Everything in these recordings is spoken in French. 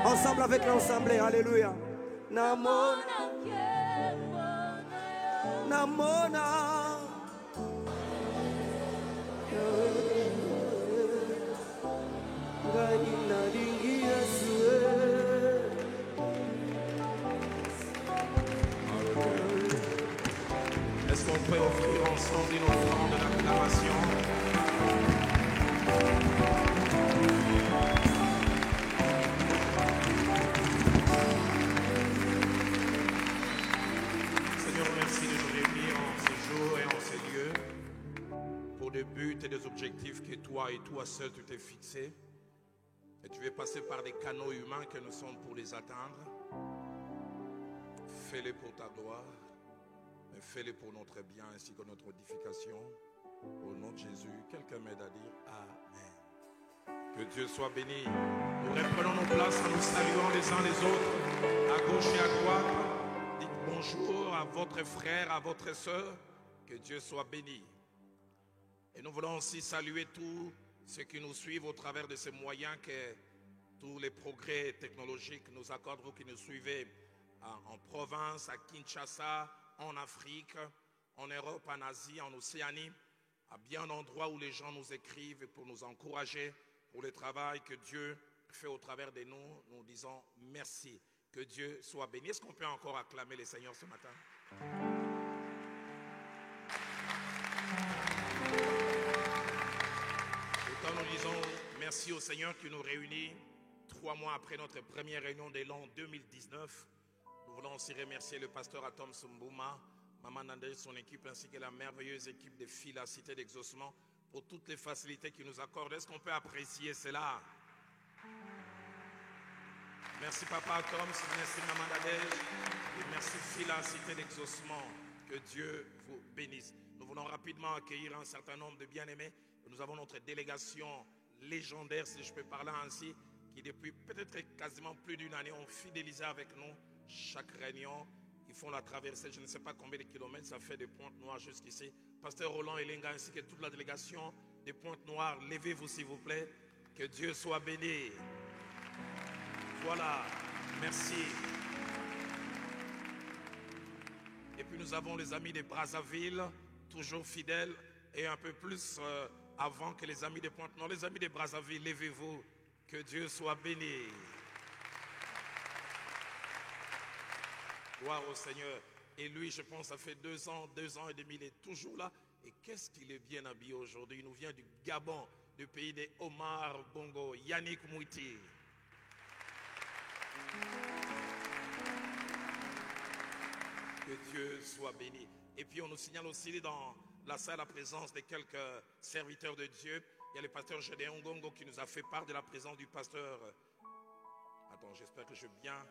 Ensemble avec l'ensemble, alléluia. Namona, Namona. Est-ce qu'on peut offrir ensemble une offrande d'acclamation? Seigneur, merci de nous réunir en ce jour et en ces lieux pour des buts et des objectifs que toi et toi seul tu t'es fixés. Et tu veux passer par des canaux humains que nous sommes pour les atteindre. Fais-les pour ta gloire, mais fais-les pour notre bien ainsi que notre édification. Au nom de Jésus, quelqu'un m'aide à dire Amen. Que Dieu soit béni. Nous reprenons nos places en nous saluant les uns les autres, à gauche et à droite. Dites bonjour à votre frère, à votre soeur. Que Dieu soit béni. Et nous voulons aussi saluer tous ceux qui nous suivent au travers de ces moyens que tous les progrès technologiques nous accordent, vous qui nous suivez en province, à Kinshasa, en Afrique, en Europe, en Asie, en Océanie, à bien d'endroits où les gens nous écrivent pour nous encourager pour le travail que Dieu fait au travers de nous. Nous disons merci. Que Dieu soit béni. Est-ce qu'on peut encore acclamer le Seigneur ce matin? Autant nous disons merci au Seigneur qui nous réunit 3 mois après notre première réunion de l'an 2019. Nous voulons aussi remercier le pasteur Atom Sumbouma, Maman Nandé, son équipe, ainsi que la merveilleuse équipe de filles, la Cité d'Exaucement, pour toutes les facilités qu'ils nous accordent. Est-ce qu'on peut apprécier cela? Merci Papa Atom, merci Maman Nandé, et merci filles, la Cité d'Exaucement. Que Dieu vous bénisse. Nous voulons rapidement accueillir un certain nombre de bien-aimés. Nous avons notre délégation légendaire, si je peux parler ainsi, qui depuis peut-être quasiment plus d'une année ont fidélisé avec nous chaque réunion. Ils font la traversée, je ne sais pas combien de kilomètres, ça fait de Pointe-Noire jusqu'ici. Pasteur Roland Elenga ainsi que toute la délégation de Pointe-Noire, levez-vous s'il vous plaît. Que Dieu soit béni. Voilà, merci. Et puis nous avons les amis de Brazzaville, toujours fidèles et un peu plus avant que les amis de Pointe-Noire. Les amis de Brazzaville, levez-vous. Que Dieu soit béni. Gloire au Seigneur. Et lui, je pense, ça fait 2 ans et demi, il est toujours là. Et qu'est-ce qu'il est bien habillé aujourd'hui? Il nous vient du Gabon, du pays des Omar Bongo, Yannick Mouiti. Que Dieu soit béni. Et puis on nous signale aussi dans la salle la présence de quelques serviteurs de Dieu. Il y a le pasteur Gédéon Gongo qui nous a fait part de la présence du pasteur. Attends, j'espère que j'ai bien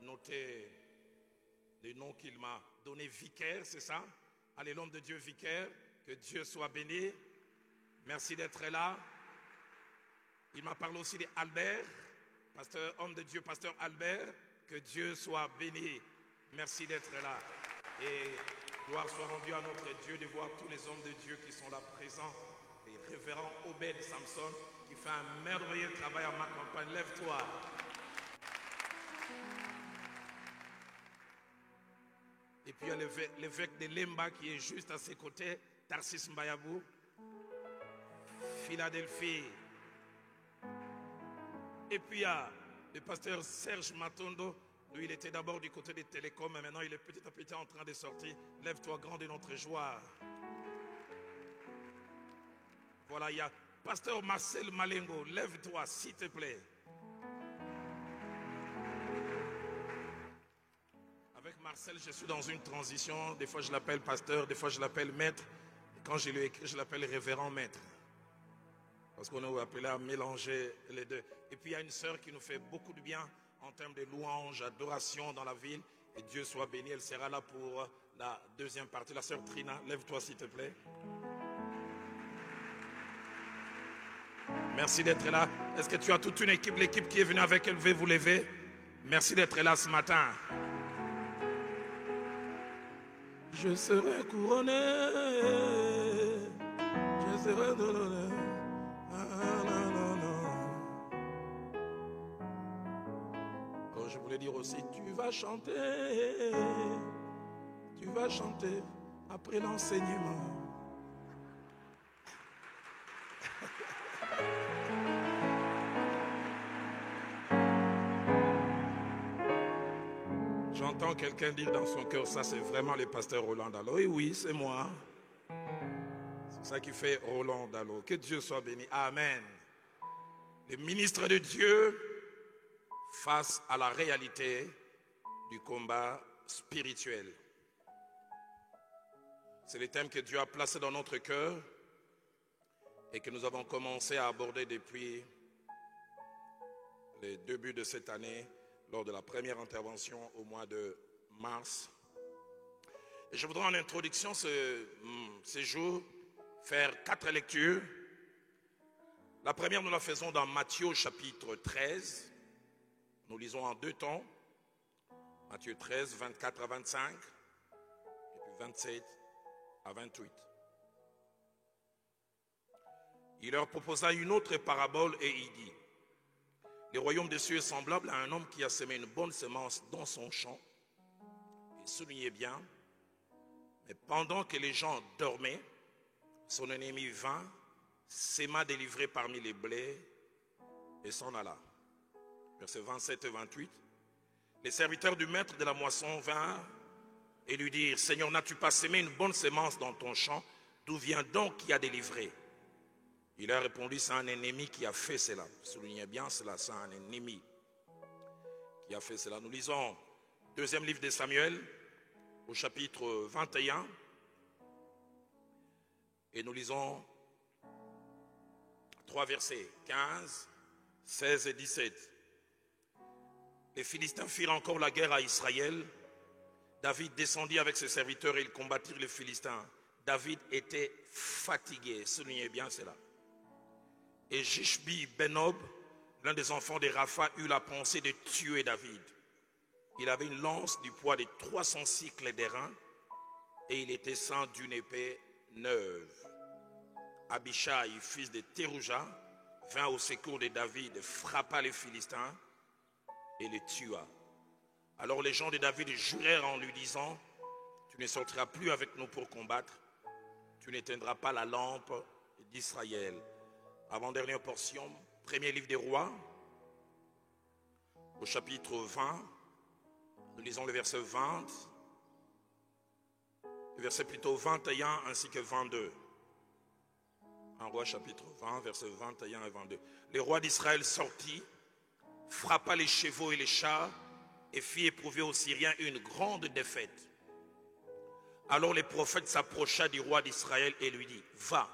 noté le nom qu'il m'a donné, Vicaire, c'est ça? Allez, l'homme de Dieu, Vicaire, que Dieu soit béni. Merci d'être là. Il m'a parlé aussi d'Albert, pasteur, homme de Dieu, pasteur Albert, que Dieu soit béni. Merci d'être là. Et gloire soit rendue à notre Dieu de voir tous les hommes de Dieu qui sont là présents. Et révérend Obed Samson, qui fait un merveilleux travail à ma campagne. Lève-toi. Et puis il y a l'évêque de Lemba qui est juste à ses côtés, Tarsis Mbayabou, Philadelphie. Et puis il y a le pasteur Serge Matondo. Lui, il était d'abord du côté des télécoms, mais maintenant il est petit à petit en train de sortir. Lève-toi, grande est notre joie. Voilà, il y a pasteur Marcel Malengo. Lève-toi, s'il te plaît. Avec Marcel, je suis dans une transition. Des fois, je l'appelle pasteur, des fois, je l'appelle maître. Et quand je lui écris, je l'appelle révérend maître. Parce qu'on est appelé à mélanger les deux. Et puis, il y a une sœur qui nous fait beaucoup de bien en termes de louange, adoration dans la ville. Et Dieu soit béni, elle sera là pour la deuxième partie. La sœur Trina, lève-toi s'il te plaît. Merci d'être là. Est-ce que tu as toute une équipe, l'équipe qui est venue avec elle, vous lever? Merci d'être là ce matin. Je serai couronné, je serai donné. je voulais dire aussi, tu vas chanter après l'enseignement. J'entends quelqu'un dire dans son cœur, ça c'est vraiment le pasteur Roland Dallot. Et oui, c'est moi. C'est ça qui fait Roland Dallot. Que Dieu soit béni. Amen. Le ministre de Dieu face à la réalité du combat spirituel. C'est le thème que Dieu a placé dans notre cœur et que nous avons commencé à aborder depuis le début de cette année, lors de la première intervention au mois de mars. Et je voudrais en introduction ce jour faire 4 lectures. La première, nous la faisons dans Matthieu chapitre 13. Nous lisons en 2 temps. Matthieu 13, 24 à 25 et puis 27 à 28. Il leur proposa une autre parabole et il dit: le royaume des cieux est semblable à un homme qui a semé une bonne semence dans son champ. Et soulignez bien, mais pendant que les gens dormaient, son ennemi vint, sema délivré parmi les blés et s'en alla. Versets 27 et 28. Les serviteurs du maître de la moisson vinrent et lui dirent: Seigneur, n'as-tu pas semé une bonne semence dans ton champ? D'où vient donc qui a délivré? Il a répondu: c'est un ennemi qui a fait cela. Soulignez bien cela, c'est un ennemi qui a fait cela. Nous lisons 2e livre de Samuel au chapitre 21 et nous lisons 3 versets 15, 16 et 17. Les Philistins firent encore la guerre à Israël. David descendit avec ses serviteurs et ils combattirent les Philistins. David était fatigué, soulignez bien cela. Et Jishbi Benob, l'un des enfants de Rapha, eut la pensée de tuer David. Il avait une lance du poids de 300 cycles d'airain et il était ceint d'une épée neuve. Abishai, fils de Terouja, vint au secours de David, frappa les Philistins et les tua. Alors les gens de David jurèrent en lui disant: tu ne sortiras plus avec nous pour combattre, tu n'éteindras pas la lampe d'Israël. Avant-dernière portion, premier livre des rois, au chapitre 20, nous lisons le verset 20, le verset plutôt 21 ainsi que 22. Un roi chapitre 20, versets 21 et 22. Les rois d'Israël sortit, frappa les chevaux et les chars et fit éprouver aux Syriens une grande défaite. Alors le prophète s'approcha du roi d'Israël et lui dit: va,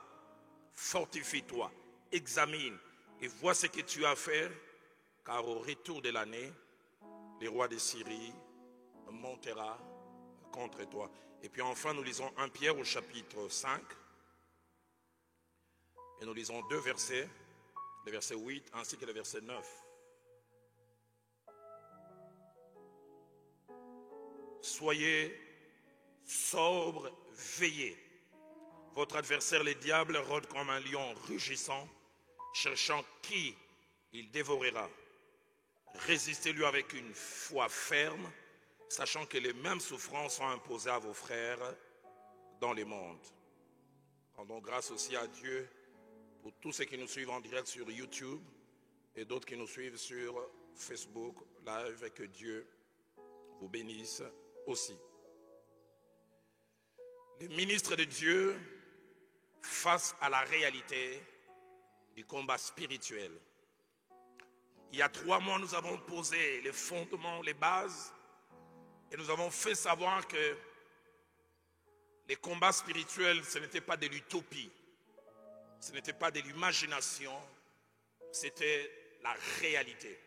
fortifie-toi, examine et vois ce que tu as à faire, car au retour de l'année, le roi de Syrie montera contre toi. Et puis enfin, nous lisons 1 Pierre au chapitre 5 et nous lisons 2 versets, le verset 8 ainsi que le verset 9. Soyez sobres, veillez. Votre adversaire, le diable, rôde comme un lion rugissant, cherchant qui il dévorera. Résistez-lui avec une foi ferme, sachant que les mêmes souffrances sont imposées à vos frères dans le monde. Rendons grâce aussi à Dieu pour tous ceux qui nous suivent en direct sur YouTube et d'autres qui nous suivent sur Facebook Live, et que Dieu vous bénisse aussi. Les ministres de Dieu face à la réalité du combat spirituel. Il y a 3 mois, nous avons posé les fondements, les bases, et nous avons fait savoir que les combats spirituels, ce n'était pas de l'utopie, ce n'était pas de l'imagination, c'était la réalité.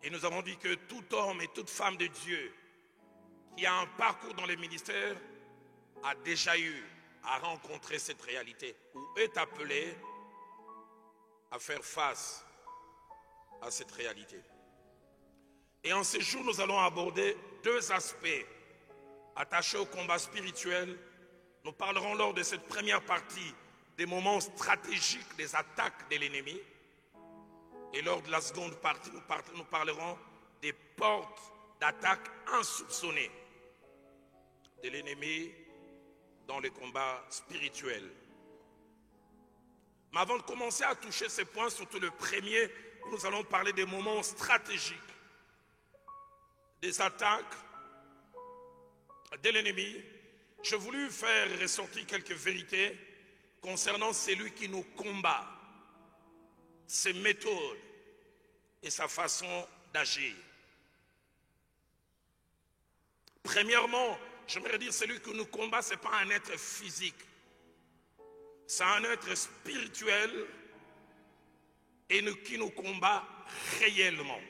Et nous avons dit que tout homme et toute femme de Dieu qui a un parcours dans les ministères a déjà eu à rencontrer cette réalité ou est appelé à faire face à cette réalité. Et en ce jour, nous allons aborder 2 aspects attachés au combat spirituel. Nous parlerons lors de cette première partie des moments stratégiques des attaques de l'ennemi. Et lors de la seconde partie, nous parlerons des portes d'attaque insoupçonnées de l'ennemi dans les combats spirituels. Mais avant de commencer à toucher ces points, surtout le premier, nous allons parler des moments stratégiques, des attaques de l'ennemi. J'ai voulu faire ressortir quelques vérités concernant celui qui nous combat, ses méthodes et sa façon d'agir. Premièrement, j'aimerais dire celui qui nous combat, ce n'est pas un être physique. C'est un être spirituel et qui nous combat réellement.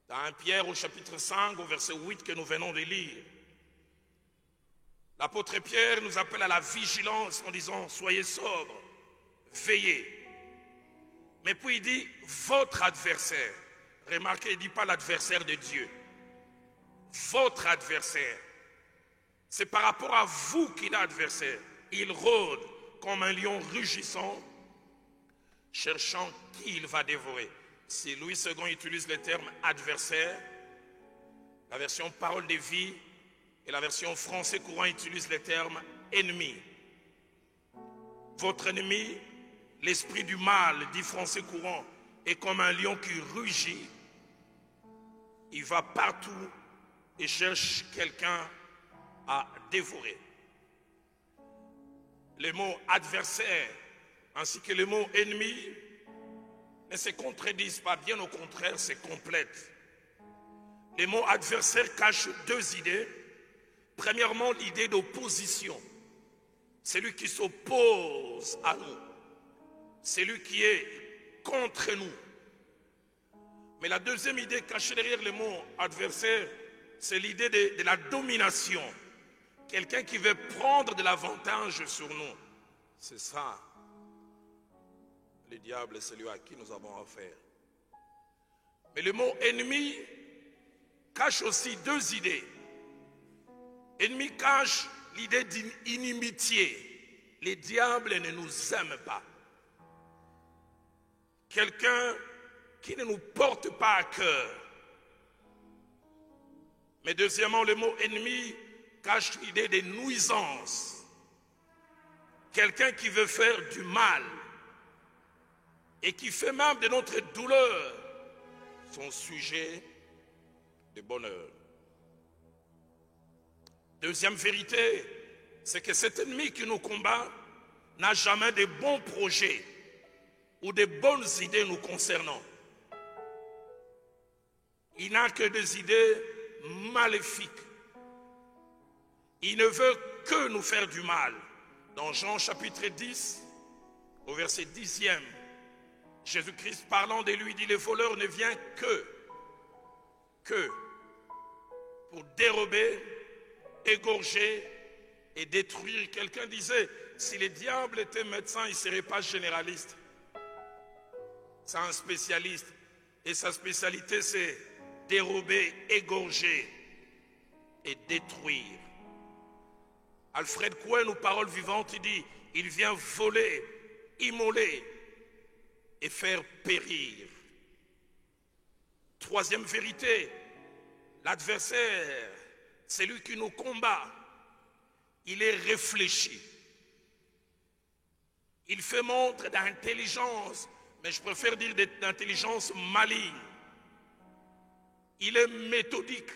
Dans 1 Pierre au chapitre 5, au verset 8 que nous venons de lire, l'apôtre Pierre nous appelle à la vigilance en disant « Soyez sobres, veillez ». Mais puis il dit « Votre adversaire ». Remarquez, il ne dit pas l'adversaire de Dieu. Votre adversaire. C'est par rapport à vous qu'il est adversaire. Il rôde comme un lion rugissant, cherchant qui il va dévorer. Si Louis II utilise le terme adversaire, la version parole de vie et la version français courant utilise le terme ennemi. Votre ennemi, l'esprit du mal, dit français courant, est comme un lion qui rugit. Il va partout et cherche quelqu'un à dévorer. Les mots adversaire ainsi que les mots ennemi ne se contredisent pas, bien au contraire, se complètent. Les mots adversaire cachent deux idées. Premièrement, l'idée d'opposition. Celui qui s'oppose à nous. Celui qui est contre nous. Mais la deuxième idée cachée derrière les mots adversaire, c'est l'idée de la domination. Quelqu'un qui veut prendre de l'avantage sur nous. C'est ça, le diable est celui à qui nous avons affaire. Mais le mot ennemi cache aussi deux idées. Ennemi cache l'idée d'inimitié. Les diables ne nous aiment pas. Quelqu'un qui ne nous porte pas à cœur. Mais deuxièmement, le mot ennemi cache l'idée de nuisance. Quelqu'un qui veut faire du mal et qui fait même de notre douleur son sujet de bonheur. Deuxième vérité, c'est que cet ennemi qui nous combat n'a jamais de bons projets ou de bonnes idées nous concernant. Il n'a que des idées maléfiques. Il ne veut que nous faire du mal. Dans Jean chapitre 10, au verset 10e, Jésus-Christ parlant de lui dit, le voleur ne vient que pour dérober, égorger et détruire. Quelqu'un disait, si le diable était médecin, il ne serait pas généraliste. C'est un spécialiste. Et sa spécialité, c'est dérober, égorger et détruire. Alfred Cohen, aux paroles vivantes, il dit, il vient voler, immoler et faire périr. Troisième vérité, l'adversaire, c'est lui qui nous combat. Il est réfléchi. Il fait montre d'intelligence, mais je préfère dire d'intelligence maligne. Il est méthodique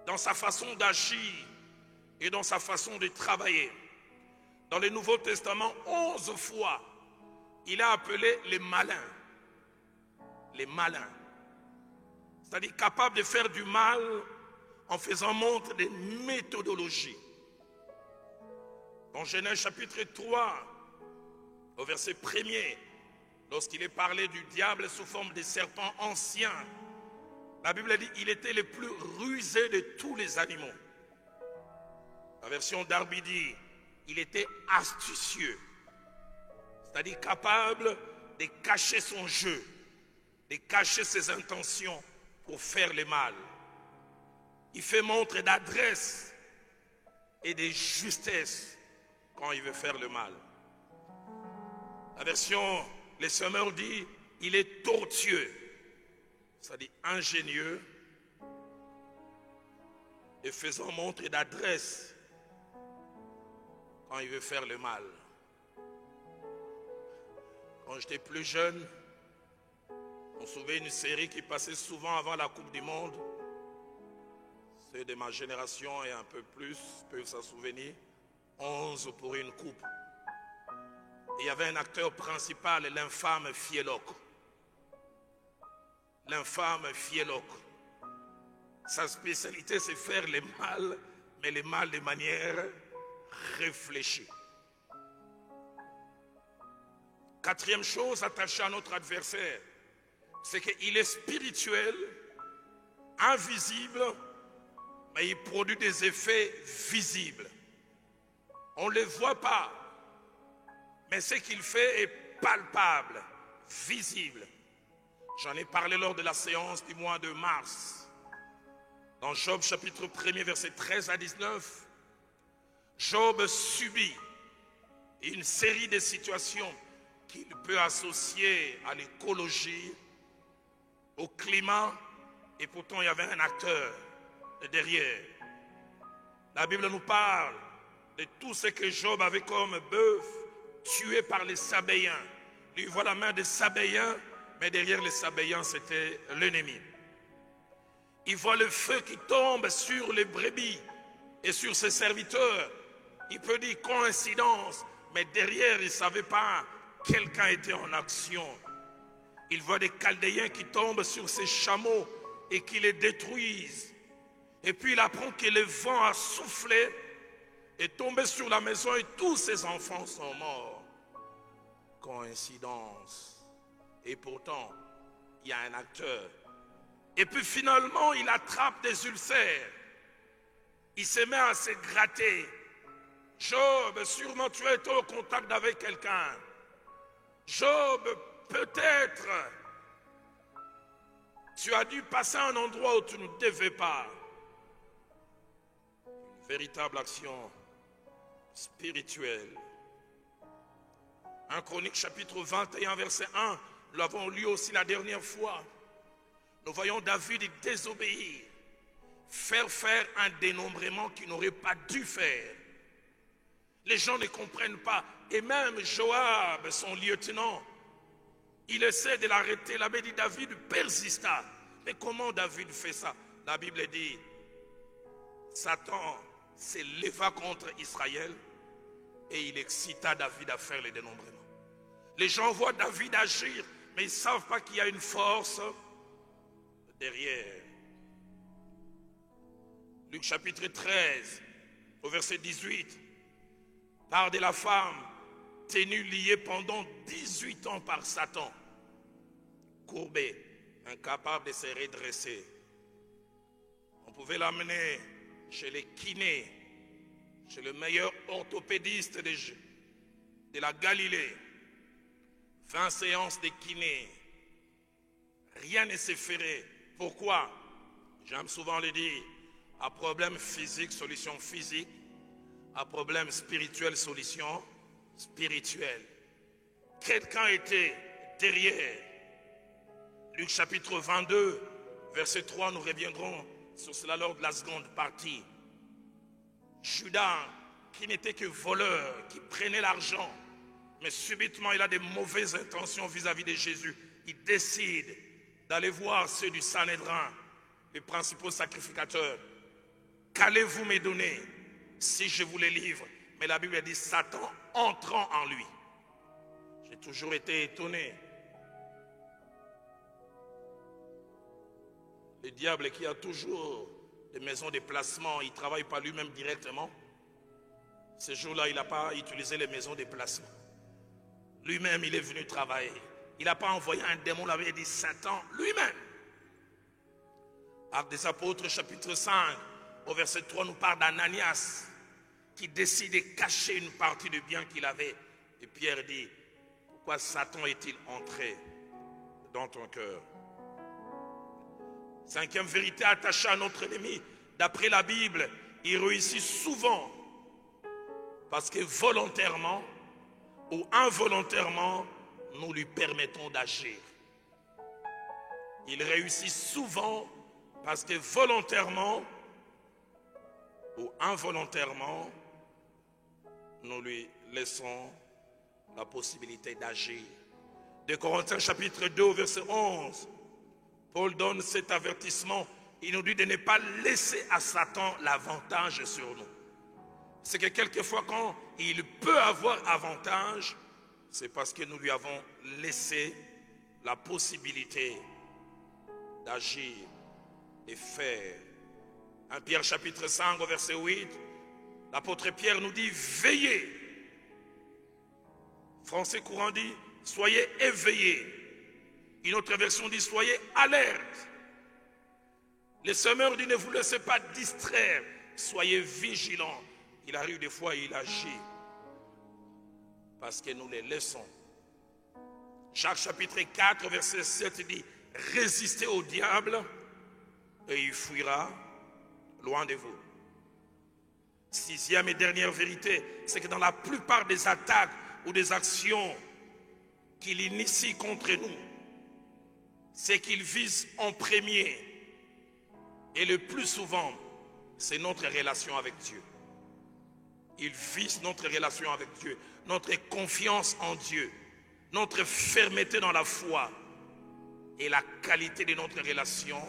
dans sa façon d'agir et dans sa façon de travailler. Dans le Nouveau Testament, 11 fois, il a appelé les malins. Les malins. C'est-à-dire capables de faire du mal en faisant montre de méthodologie. Dans Genèse chapitre 3, au verset 1er, lorsqu'il est parlé du diable sous forme de serpent ancien, la Bible dit qu'il était le plus rusé de tous les animaux. La version Darby dit il était astucieux, c'est-à-dire capable de cacher son jeu, de cacher ses intentions pour faire le mal. Il fait montre d'adresse et de justesse quand il veut faire le mal. La version Les Semeurs dit il est tortueux, c'est-à-dire ingénieux, et faisant montre d'adresse quand il veut faire le mal. Quand j'étais plus jeune, on se souvient d'une série qui passait souvent avant la Coupe du Monde. Ceux de ma génération et un peu plus peuvent s'en souvenir. 11 pour une coupe. Et il y avait un acteur principal, l'infâme Fielok. L'infâme Fielok. Sa spécialité, c'est faire le mal, mais le mal de manière réfléchie. Quatrième chose attachée à notre adversaire, c'est qu'il est spirituel, invisible, mais il produit des effets visibles. On ne le voit pas, mais ce qu'il fait est palpable, visible. J'en ai parlé lors de la séance du mois de mars. Dans Job chapitre 1er, versets 13 à 19, Job subit une série de situations qu'il peut associer à l'écologie, au climat, et pourtant il y avait un acteur derrière. La Bible nous parle de tout ce que Job avait comme bœuf tué par les Sabéens. Lui voit la main des Sabéens, mais derrière les Sabéens c'était l'ennemi. Il voit le feu qui tombe sur les brebis et sur ses serviteurs. Il peut dire coïncidence, mais derrière il ne savait pas quelqu'un était en action. Il voit des Chaldéens qui tombent sur ses chameaux et qui les détruisent. Et puis il apprend que le vent a soufflé, est tombé sur la maison et tous ses enfants sont morts. Coïncidence. Et pourtant, il y a un acteur. Et puis finalement, il attrape des ulcères. Il se met à se gratter. Job, sûrement tu as été au contact avec quelqu'un. Job, peut-être tu as dû passer à un endroit où tu ne devais pas. Une véritable action spirituelle. 1 Chronique chapitre 21 verset 1, nous l'avons lu aussi la dernière fois. Nous voyons David désobéir, faire un dénombrement qu'il n'aurait pas dû faire. Les gens ne comprennent pas. Et même Joab, son lieutenant, il essaie de l'arrêter. La Bible dit David persista. Mais comment David fait ça? La Bible dit Satan s'éleva contre Israël et il excita David à faire les dénombrements. Les gens voient David agir, mais ils ne savent pas qu'il y a une force derrière. Luc chapitre 13, au verset 18, parle de la femme tenue liée pendant 18 ans par Satan, courbée, incapable de se redresser. On pouvait l'amener chez les kinés, chez le meilleur orthopédiste de la Galilée. 20 séances de kiné. Rien ne se ferait. Pourquoi? J'aime souvent le dire. À problème physique, solution physique. À problème spirituel, solution spirituelle. Quelqu'un était derrière. Luc chapitre 22, verset 3, nous reviendrons sur cela lors de la seconde partie. Judas, qui n'était que voleur, qui prenait l'argent, mais subitement il a des mauvaises intentions vis-à-vis de Jésus. Il décide d'aller voir ceux du Sanhédrin, les principaux sacrificateurs. Qu'allez-vous me donner si je vous les livre? Mais la Bible dit Satan entrant en lui. J'ai toujours été étonné. Le diable qui a toujours des maisons de placement, il ne travaille pas lui-même directement. Ce jour-là, il n'a pas utilisé les maisons de placement. Lui-même, il est venu travailler. Il n'a pas envoyé un démon, il avait dit Satan lui-même. Actes des Apôtres, chapitre 5, au verset 3, nous parle d'Ananias qui décide de cacher une partie du bien qu'il avait. Et Pierre dit, pourquoi Satan est-il entré dans ton cœur? Cinquième vérité attachée à notre ennemi, d'après la Bible, il réussit souvent parce que volontairement ou involontairement, nous lui permettons d'agir. il réussit souvent parce que volontairement ou involontairement, nous lui laissons la possibilité d'agir. De Corinthiens chapitre 2 au verset 11, Paul donne cet avertissement. Il nous dit de ne pas laisser à Satan l'avantage sur nous. C'est que quelquefois quand il peut avoir avantage, c'est parce que nous lui avons laissé la possibilité d'agir et faire. 1 Pierre chapitre 5 au verset 8, l'apôtre Pierre nous dit veillez. Français courant dit soyez éveillés. Une autre version dit soyez alerte. Le semeur dit ne vous laissez pas distraire, soyez vigilants. Il arrive des fois, il agit parce que nous les laissons. Jacques chapitre 4 verset 7 dit résistez au diable et il fuira loin de vous. Sixième et dernière vérité, c'est que dans la plupart des attaques ou des actions qu'il initie contre nous, c'est qu'il vise en premier, et le plus souvent, c'est notre relation avec Dieu. Il vise notre relation avec Dieu, notre confiance en Dieu, notre fermeté dans la foi et la qualité de notre relation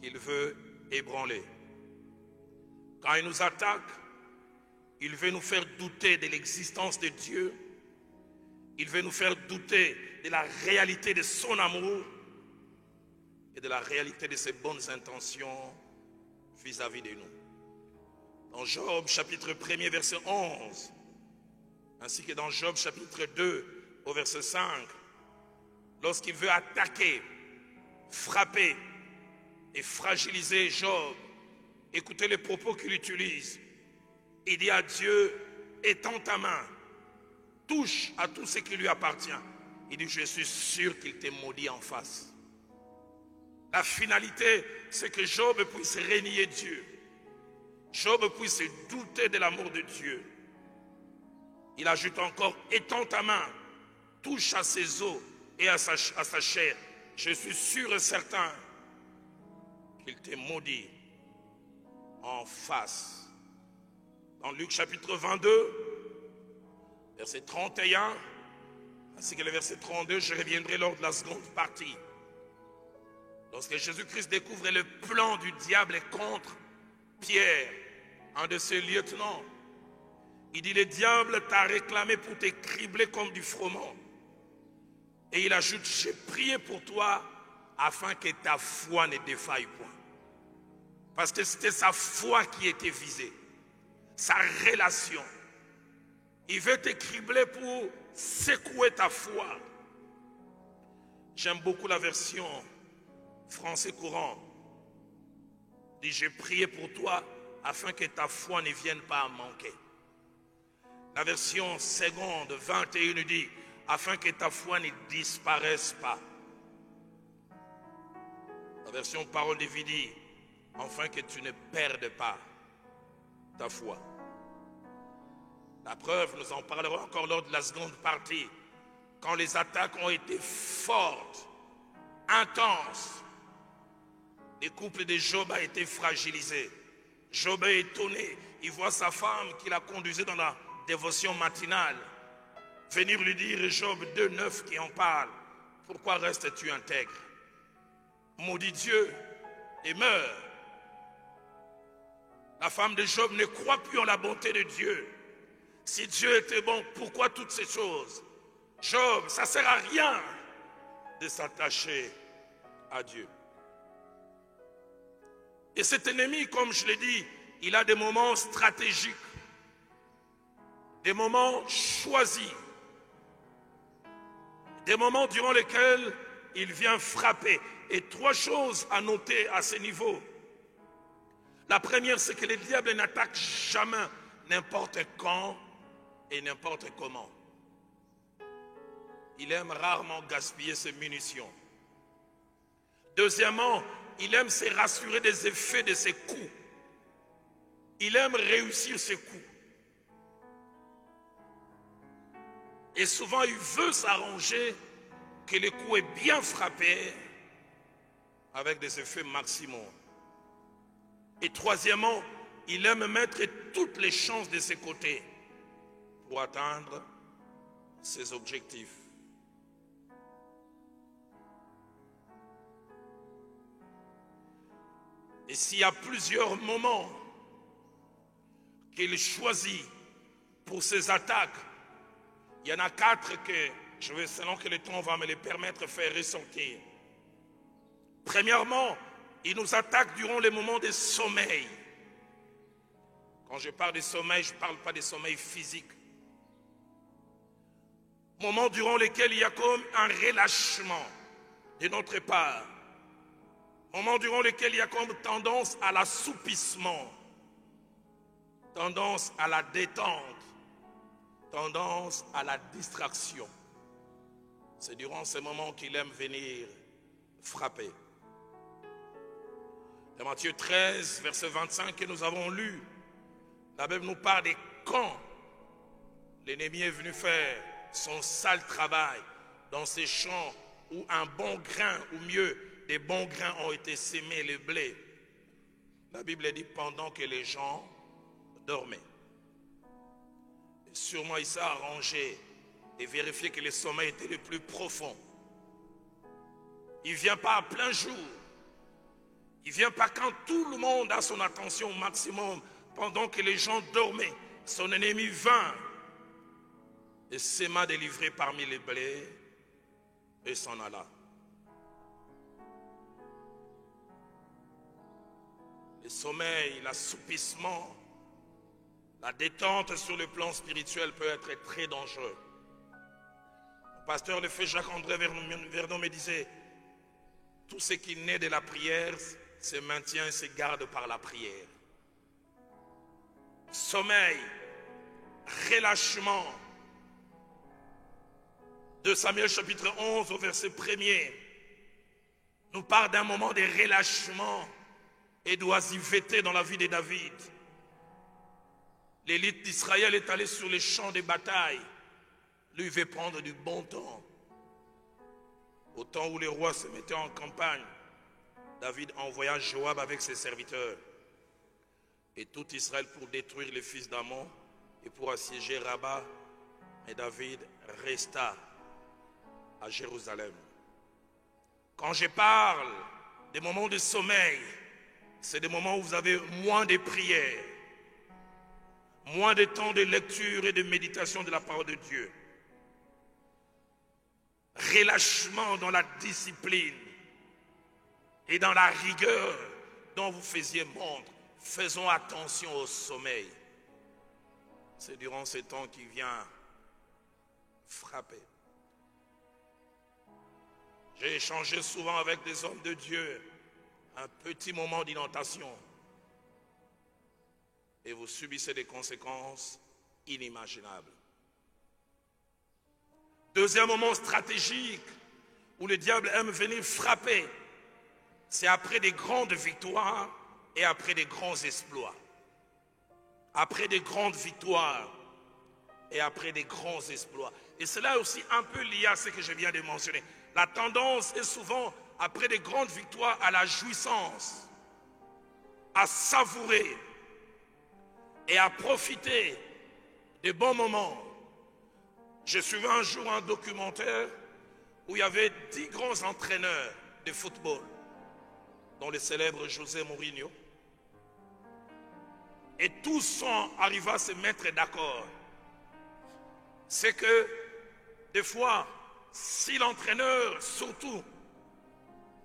qu'il veut ébranler. Quand il nous attaque, il veut nous faire douter de l'existence de Dieu. Il veut nous faire douter de la réalité de son amour et de la réalité de ses bonnes intentions vis-à-vis de nous. Dans Job chapitre 1er verset 11, ainsi que dans Job chapitre 2 au verset 5, lorsqu'il veut attaquer, frapper et fragiliser Job, écoutez les propos qu'il utilise. Il dit à Dieu, étends ta main, touche à tout ce qui lui appartient. Il dit, je suis sûr qu'il t'est maudit en face. La finalité, c'est que Job puisse renier Dieu. Job puisse douter de l'amour de Dieu. Il ajoute encore, étends ta main, touche à ses os et à sa chair. Je suis sûr et certain qu'il t'est maudit en face. Dans Luc chapitre 22, verset 31, ainsi que le verset 32, je reviendrai lors de la seconde partie. Lorsque Jésus-Christ découvre le plan du diable contre Pierre, un de ses lieutenants, il dit, le diable t'a réclamé pour te cribler comme du froment. Et il ajoute, j'ai prié pour toi afin que ta foi ne défaille point. Parce que c'était sa foi qui était visée, sa relation. Il veut te cribler pour secouer ta foi. J'aime beaucoup la version français courant. Il dit, j'ai prié pour toi afin que ta foi ne vienne pas à manquer. La version seconde 21 dit, afin que ta foi ne disparaisse pas. La version parole de vie dit, afin que tu ne perdes pas ta foi. La preuve, nous en parlerons encore lors de la seconde partie, quand les attaques ont été fortes, intenses. Le couple de Job a été fragilisé. Job est étonné, il voit sa femme qui l'a conduisait dans la dévotion matinale venir lui dire, Job 2:9 qui en parle, pourquoi restes-tu intègre? Maudit Dieu et meurs. La femme de Job ne croit plus en la bonté de Dieu. Si Dieu était bon, pourquoi toutes ces choses? Job, ça ne sert à rien de s'attacher à Dieu. Et cet ennemi, comme je l'ai dit, il a des moments stratégiques, des moments choisis, des moments durant lesquels il vient frapper. Et trois choses à noter à ce niveau. La première, c'est que le diable n'attaque jamais n'importe quand et n'importe comment. Il aime rarement gaspiller ses munitions. Deuxièmement, il aime se rassurer des effets de ses coups. Il aime réussir ses coups. Et souvent, il veut s'arranger que le coup est bien frappé avec des effets maximaux. Et troisièmement, il aime mettre toutes les chances de ses côtés pour atteindre ses objectifs. Et s'il y a plusieurs moments qu'il choisit pour ses attaques, il y en a 4 que je vais, selon que le temps va me les permettre, faire ressortir. Premièrement, il nous attaque durant les moments de sommeil. Quand je parle de sommeil, je ne parle pas de sommeil physique. Moments durant lesquels il y a comme un relâchement de notre part. Moments durant lesquels il y a comme tendance à l'assoupissement, tendance à la détente, tendance à la distraction. C'est durant ces moments qu'il aime venir frapper. Dans Matthieu 13, verset 25 que nous avons lu, la Bible nous parle de quand l'ennemi est venu faire son sale travail dans ces champs où un bon grain, ou mieux, des bons grains ont été sémés, le blé. La Bible dit pendant que les gens dormaient. Et sûrement il s'est arrangé et vérifié que le sommeil était le plus profond. Il ne vient pas à plein jour. Il ne vient pas quand tout le monde a son attention au maximum. Pendant que les gens dormaient, son ennemi vint et s'aima délivré parmi les blés et s'en alla. Le sommeil, l'assoupissement, la détente sur le plan spirituel peut être très dangereux. Le pasteur le fait Jacques-André Verdon me disait, tout ce qui naît de la prière se maintient et se garde par la prière. Sommeil, relâchement. 2 Samuel chapitre 11 au verset 1er nous parle d'un moment de relâchement et d'oisiveté dans la vie de David. L'élite d'Israël est allée sur les champs de bataille. Lui veut prendre du bon temps. Au temps où les rois se mettaient en campagne, David envoya Joab avec ses serviteurs et tout Israël pour détruire les fils d'Ammon et pour assiéger Rabat. Mais David resta à Jérusalem. Quand je parle des moments de sommeil, c'est des moments où vous avez moins de prières, moins de temps de lecture et de méditation de la parole de Dieu. Relâchement dans la discipline et dans la rigueur dont vous faisiez montre. Faisons attention au sommeil. C'est durant ce temps qu'il vient frapper. J'ai échangé souvent avec des hommes de Dieu. Un petit moment d'inondation. Et vous subissez des conséquences inimaginables. Deuxième moment stratégique où le diable aime venir frapper, c'est après des grandes victoires et après des grands exploits. Après des grandes victoires et après des grands exploits. Et cela est aussi un peu lié à ce que je viens de mentionner. La tendance est souvent, après des grandes victoires, à la jouissance, à savourer et à profiter des bons moments. Je suivais un jour un documentaire où il y avait 10 grands entraîneurs de football, dont le célèbre José Mourinho. Et tous sont arrivés à se mettre d'accord. C'est que, des fois, si l'entraîneur, surtout,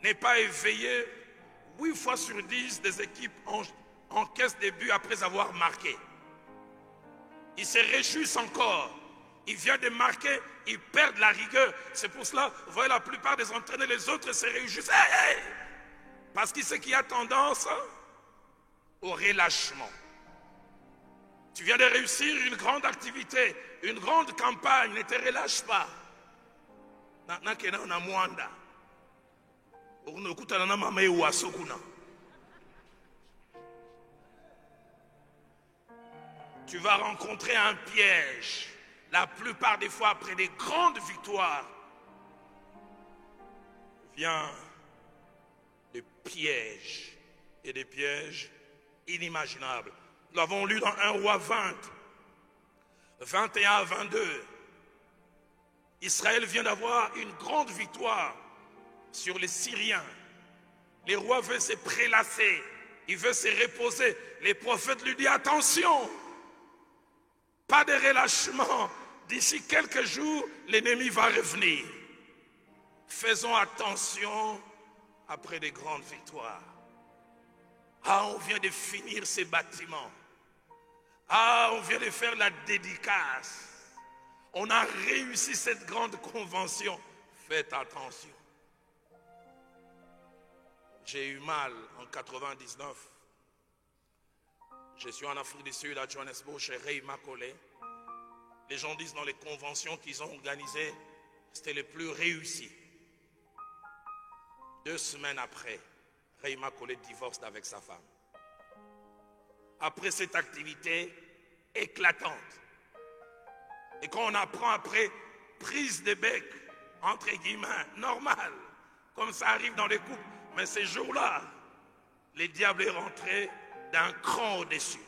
n'est pas éveillé, 8 fois sur 10 des équipes encaissent des buts après avoir marqué. Ils se réjouissent encore. Ils viennent de marquer, ils perdent la rigueur. C'est pour cela, vous voyez, la plupart des entraîneurs, les autres se réjouissent. Hey, hey! Parce que c'est qu'il y a tendance au relâchement. Tu viens de réussir une grande activité, une grande campagne, ne te relâche pas. Tu vas rencontrer un piège. La plupart des fois, après des grandes victoires, vient de pièges et des pièges inimaginables. Nous l'avons lu dans 1 Roi 20, 21 à 22. Israël vient d'avoir une grande victoire sur les Syriens. Les rois veulent se prélasser, ils veulent se reposer. Les prophètes lui disent attention, pas de relâchement. D'ici quelques jours, l'ennemi va revenir. Faisons attention après de grandes victoires. Ah, on vient de finir ces bâtiments. Ah, on vient de faire la dédicace. On a réussi cette grande convention. Faites attention. J'ai eu mal en 99. Je suis en Afrique du Sud, à Johannesburg, chez Ray Macaulay. Les gens disent dans les conventions qu'ils ont organisées, c'était le plus réussi. 2 semaines après, Ray Macaulay divorce avec sa femme. Après cette activité éclatante. Et quand on apprend après, prise de bec, entre guillemets, normal, comme ça arrive dans les couples. Mais ces jours-là, le diable est rentré d'un cran au-dessus.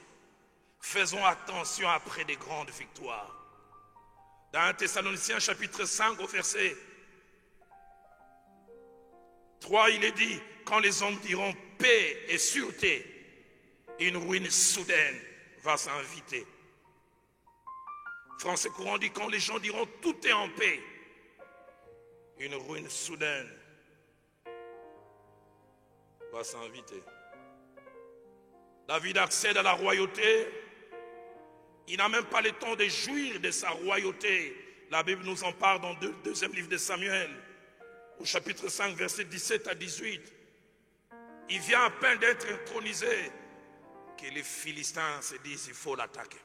Faisons attention après des grandes victoires. Dans 1 Thessaloniciens chapitre 5 au verset 3, il est dit, quand les hommes diront paix et sûreté, une ruine soudaine va s'inviter. Français courant dit, quand les gens diront tout est en paix, une ruine soudaine va s'inviter. David accède à la royauté. Il n'a même pas le temps de jouir de sa royauté. La Bible nous en parle dans le deuxième livre de Samuel, au chapitre 5, versets 17 à 18. Il vient à peine d'être intronisé que les Philistins se disent il faut l'attaquer.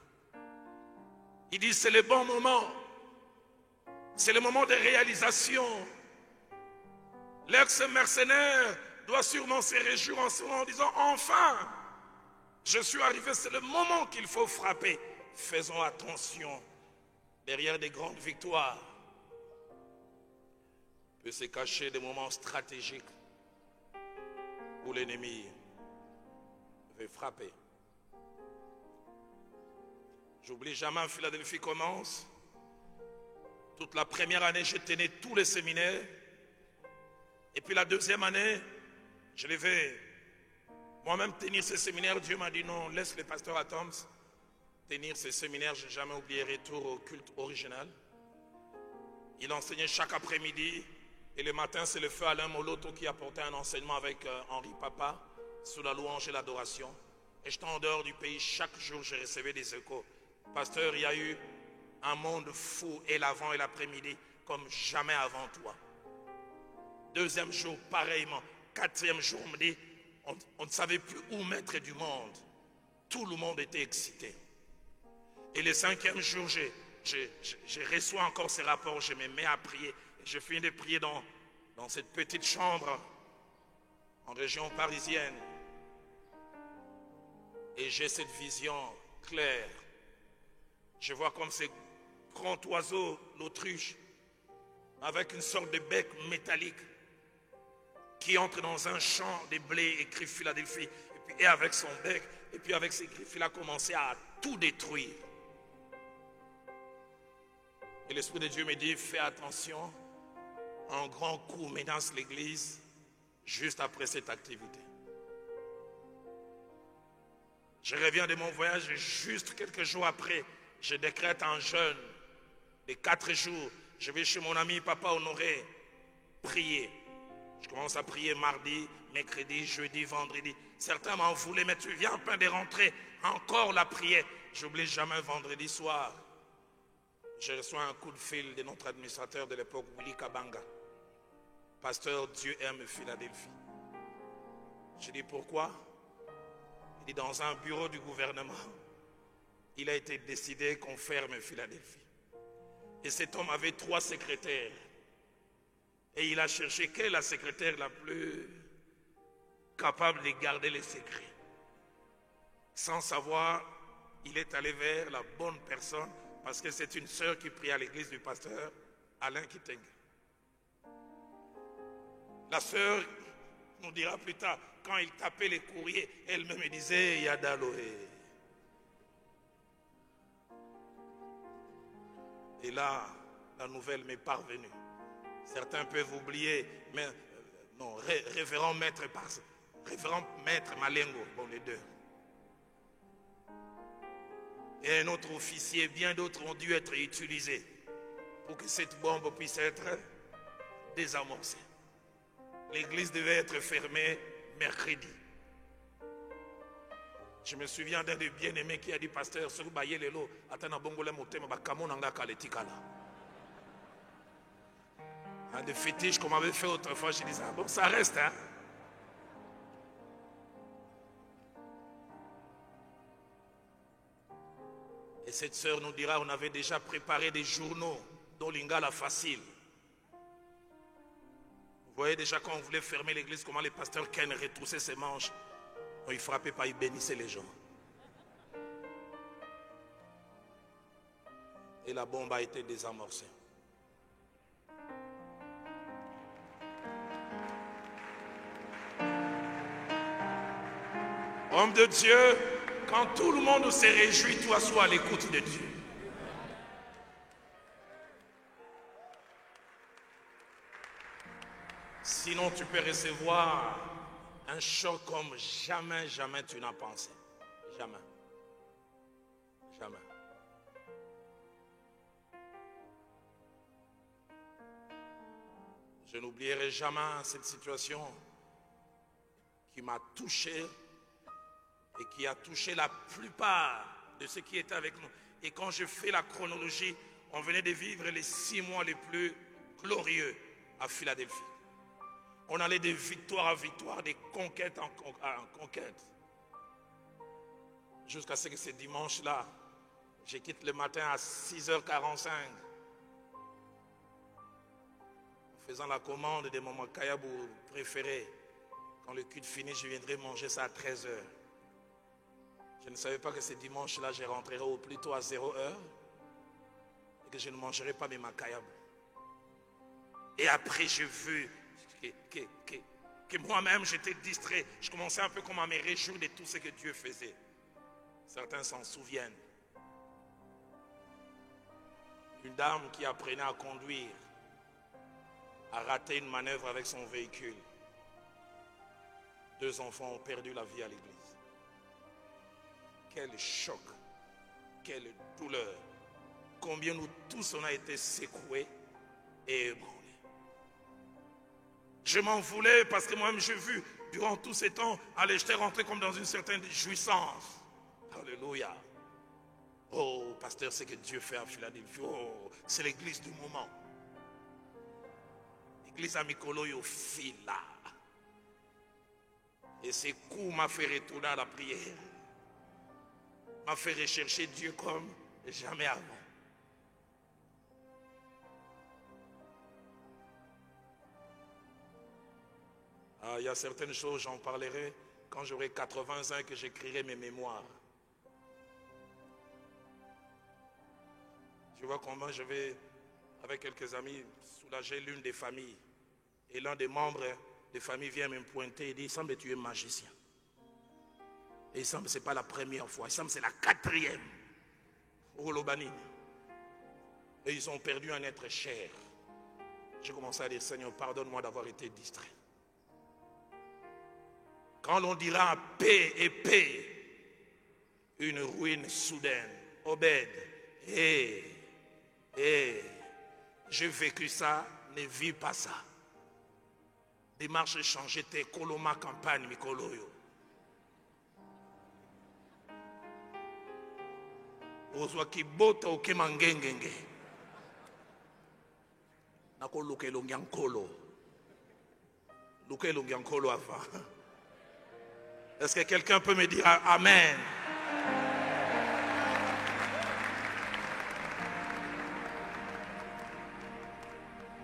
Il dit c'est le bon moment. C'est le moment de réalisation. L'ex-mercenaire doit sûrement se réjouir en disant enfin, je suis arrivé, c'est le moment qu'il faut frapper. Faisons attention, derrière des grandes victoires peut se cacher des moments stratégiques où l'ennemi veut frapper. J'oublie jamais, en Philadelphie commence. Toute la première année, je tenais tous les séminaires. Et puis la deuxième année, je devais moi-même tenir ces séminaires. Dieu m'a dit non, laisse le pasteur Atoms tenir ces séminaires. Je n'ai jamais oublié retour au culte original. Il enseignait chaque après-midi. Et le matin, c'est le feu Alain Moloto qui apportait un enseignement avec Henri Papa sur la louange et l'adoration. Et j'étais en dehors du pays. Chaque jour, je recevais des échos. Pasteur, il y a eu un monde fou et l'avant et l'après-midi comme jamais avant toi. Deuxième jour, pareillement. Quatrième jour, on me dit, on ne savait plus où mettre du monde. Tout le monde était excité. Et le cinquième jour, je reçois encore ces rapports, je me mets à prier. Je finis de prier dans cette petite chambre en région parisienne. Et j'ai cette vision claire. Je vois comme ces grands oiseaux, l'autruche, avec une sorte de bec métallique qui entre dans un champ de blé écrit Philadelphie. Et avec son bec, et puis avec ses griffes, il a commencé à tout détruire. Et l'Esprit de Dieu me dit, fais attention, un grand coup menace l'église juste après cette activité. Je reviens de mon voyage et juste quelques jours après, je décrète un jeûne de 4 jours. Je vais chez mon ami Papa Honoré prier. Je commence à prier mardi, mercredi, jeudi, vendredi. Certains m'en voulaient, mais tu viens à peine de rentrer. Encore la prière. J'oublie jamais vendredi soir. Je reçois un coup de fil de notre administrateur de l'époque, Willy Kabanga. Pasteur, Dieu aime Philadelphie. Je dis pourquoi? Il dit dans un bureau du gouvernement, il a été décidé qu'on ferme Philadelphie. Et cet homme avait 3 secrétaires. Et il a cherché quelle est la secrétaire la plus capable de garder les secrets. Sans savoir, il est allé vers la bonne personne parce que c'est une sœur qui prie à l'église du pasteur Alain Kiteng. La sœur nous dira plus tard, quand il tapait les courriers, elle-même me disait, Yadaloé. Et là, la nouvelle m'est parvenue. Certains peuvent oublier, mais non, révérend maître Malengo, bon les deux. Et un autre officier, bien d'autres ont dû être utilisés pour que cette bombe puisse être désamorcée. L'église devait être fermée mercredi. Je me souviens d'un des bien-aimés qui a dit, pasteur, sur Bayelelo, atana bongole motema bakamo nanga kaletikala. Un des fétiches qu'on m'avait fait autrefois, je disais, ah bon, ça reste, hein. Et cette sœur nous dira, on avait déjà préparé des journaux dont l'ingala facile. Vous voyez déjà quand on voulait fermer l'église, comment les pasteurs Ken retroussaient ses manches. Non, il ne frappait pas, il bénissait les gens. Et la bombe a été désamorcée. Homme de Dieu, quand tout le monde se réjouit, toi sois à l'écoute de Dieu. Sinon, tu peux recevoir un choc comme jamais tu n'as pensé. Jamais. Jamais. Je n'oublierai jamais cette situation qui m'a touché et qui a touché la plupart de ceux qui étaient avec nous. Et quand je fais la chronologie, on venait de vivre les 6 mois les plus glorieux à Philadelphie. On allait de victoire à victoire, de conquête en conquête. Jusqu'à ce que ce dimanche-là, je quitte le matin à 6h45. En faisant la commande de mon makayabou préféré. Quand le culte finit, je viendrai manger ça à 13h. Je ne savais pas que ce dimanche-là, je rentrerai au plus tôt à 0h et que je ne mangerai pas mes makayabou. Et après, j'ai vu que moi-même, j'étais distrait. Je commençais un peu comme à me réjouir de tout ce que Dieu faisait. Certains s'en souviennent. Une dame qui apprenait à conduire a raté une manœuvre avec son véhicule. 2 enfants ont perdu la vie à l'église. Quel choc, quelle douleur. Combien nous tous on a été secoués et ébranlés. Je m'en voulais parce que moi-même j'ai vu durant tous ces temps, allez, j'étais rentré comme dans une certaine jouissance. Alléluia. Oh, pasteur, c'est que Dieu fait à Philadelphie. Oh, c'est l'église du moment. L'église à Mikolo Yofila. Et ces coups m'a fait retourner à la prière. M'a fait rechercher Dieu comme jamais avant. Ah, il y a certaines choses, j'en parlerai quand j'aurai 80 ans et que j'écrirai mes mémoires. Tu vois comment je vais, avec quelques amis, soulager l'une des familles. Et l'un des membres des familles vient me pointer et dit, il semble que tu es magicien. Et il semble que ce n'est pas la première fois, il semble que c'est la 4e. Au Lobani. Et ils ont perdu un être cher. J'ai commencé à dire, Seigneur, pardonne-moi d'avoir été distrait. Quand l'on dira paix et paix, une ruine soudaine, Obed, j'ai vécu ça, ne vis pas ça. Démarche changée, t'es Koloma campagne, Mikoloyo. Ozwa kibota okemangengenge. Nako luke longiankolo. Luke longiankolo avant. Est-ce que quelqu'un peut me dire Amen?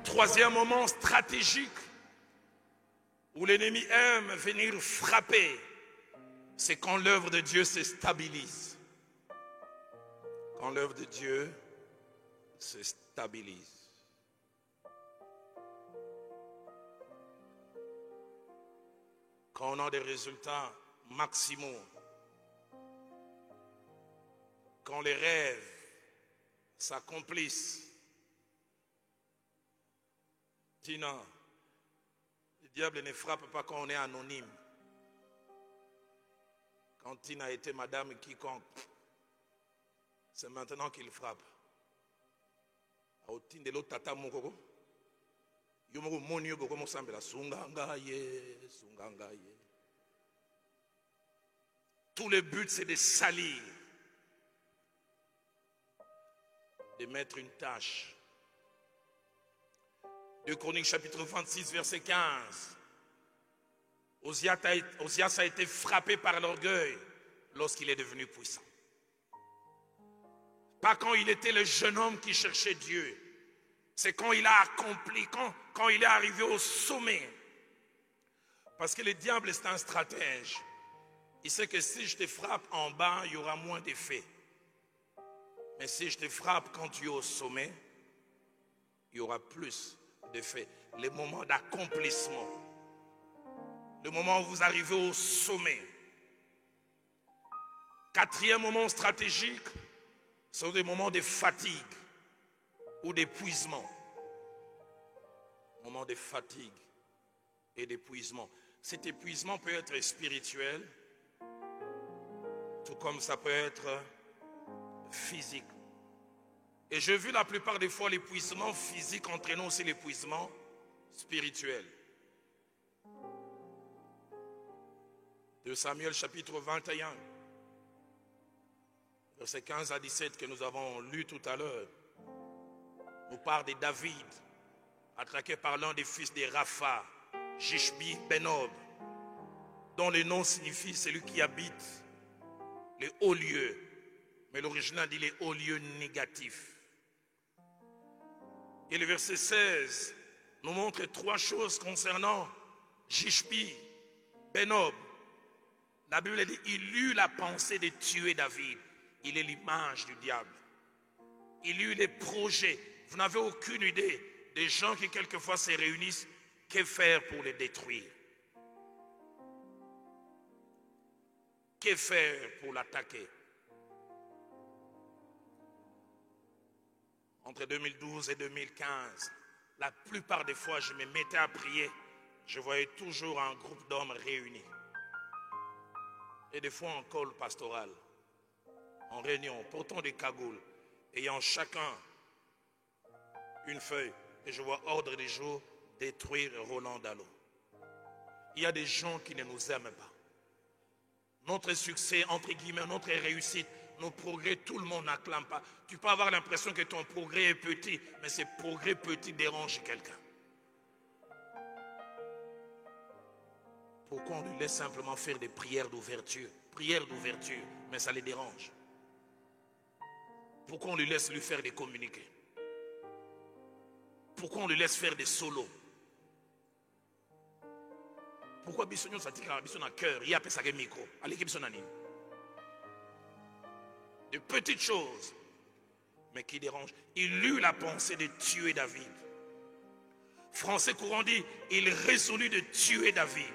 Troisième moment stratégique où l'ennemi aime venir frapper, c'est quand l'œuvre de Dieu se stabilise. Quand l'œuvre de Dieu se stabilise. quand on a des résultats maximaux, quand les rêves s'accomplissent, Tina, le diable ne frappe pas quand on est anonyme. Quand Tina était madame quiconque, c'est maintenant qu'il frappe. Tout le but, c'est de salir, de mettre une tâche. 2 Chroniques chapitre 26 verset 15. Osias a été frappé par l'orgueil lorsqu'il est devenu puissant. Pas quand il était le jeune homme qui cherchait Dieu. C'est quand il a accompli, quand il est arrivé au sommet. Parce que le diable, c'est un stratège. Il sait que si je te frappe en bas, il y aura moins d'effet. Mais si je te frappe quand tu es au sommet, il y aura plus d'effet. Les moments d'accomplissement. Le moment où vous arrivez au sommet. 4e moment stratégique, ce sont des moments de fatigue ou d'épuisement. Moment de fatigue et d'épuisement. Cet épuisement peut être spirituel, tout comme ça peut être physique. Et j'ai vu la plupart des fois l'épuisement physique entraînant aussi l'épuisement spirituel. 2 Samuel chapitre 21, versets 15 à 17 que nous avons lu tout à l'heure, nous parle de David, attraqué par l'un des fils de Rapha, Jishbi Benob, dont le nom signifie celui qui habite les hauts lieux. Mais l'original dit les hauts lieux négatifs. Et le verset 16 nous montre 3 choses concernant Jishbi Benob. La Bible dit, il eut la pensée de tuer David. Il est l'image du diable. Il eut les projets. Vous n'avez aucune idée des gens qui quelquefois se réunissent. Que faire pour les détruire? Que faire pour l'attaquer? Entre 2012 et 2015, la plupart des fois, je me mettais à prier. Je voyais toujours un groupe d'hommes réunis. Et des fois en col pastoral, en réunion, portant des cagoules, ayant chacun une feuille. Et je vois ordre des jours, détruire Roland Dallot. Il y a des gens qui ne nous aiment pas. Notre succès, entre guillemets, notre réussite, nos progrès, tout le monde n'acclame pas. Tu peux avoir l'impression que ton progrès est petit, mais ce progrès petit dérange quelqu'un. Pourquoi on lui laisse simplement faire des prières d'ouverture? Prières d'ouverture, mais ça les dérange. Pourquoi on lui laisse lui faire des communiqués? Pourquoi on lui laisse faire des solos? Pourquoi Bissonio s'attire Bisson à cœur? Il y a appelé ça un micro. Allez, Bisson anime. De petites choses, mais qui dérangent. Il eut la pensée de tuer David. Français courant dit, il résolut de tuer David.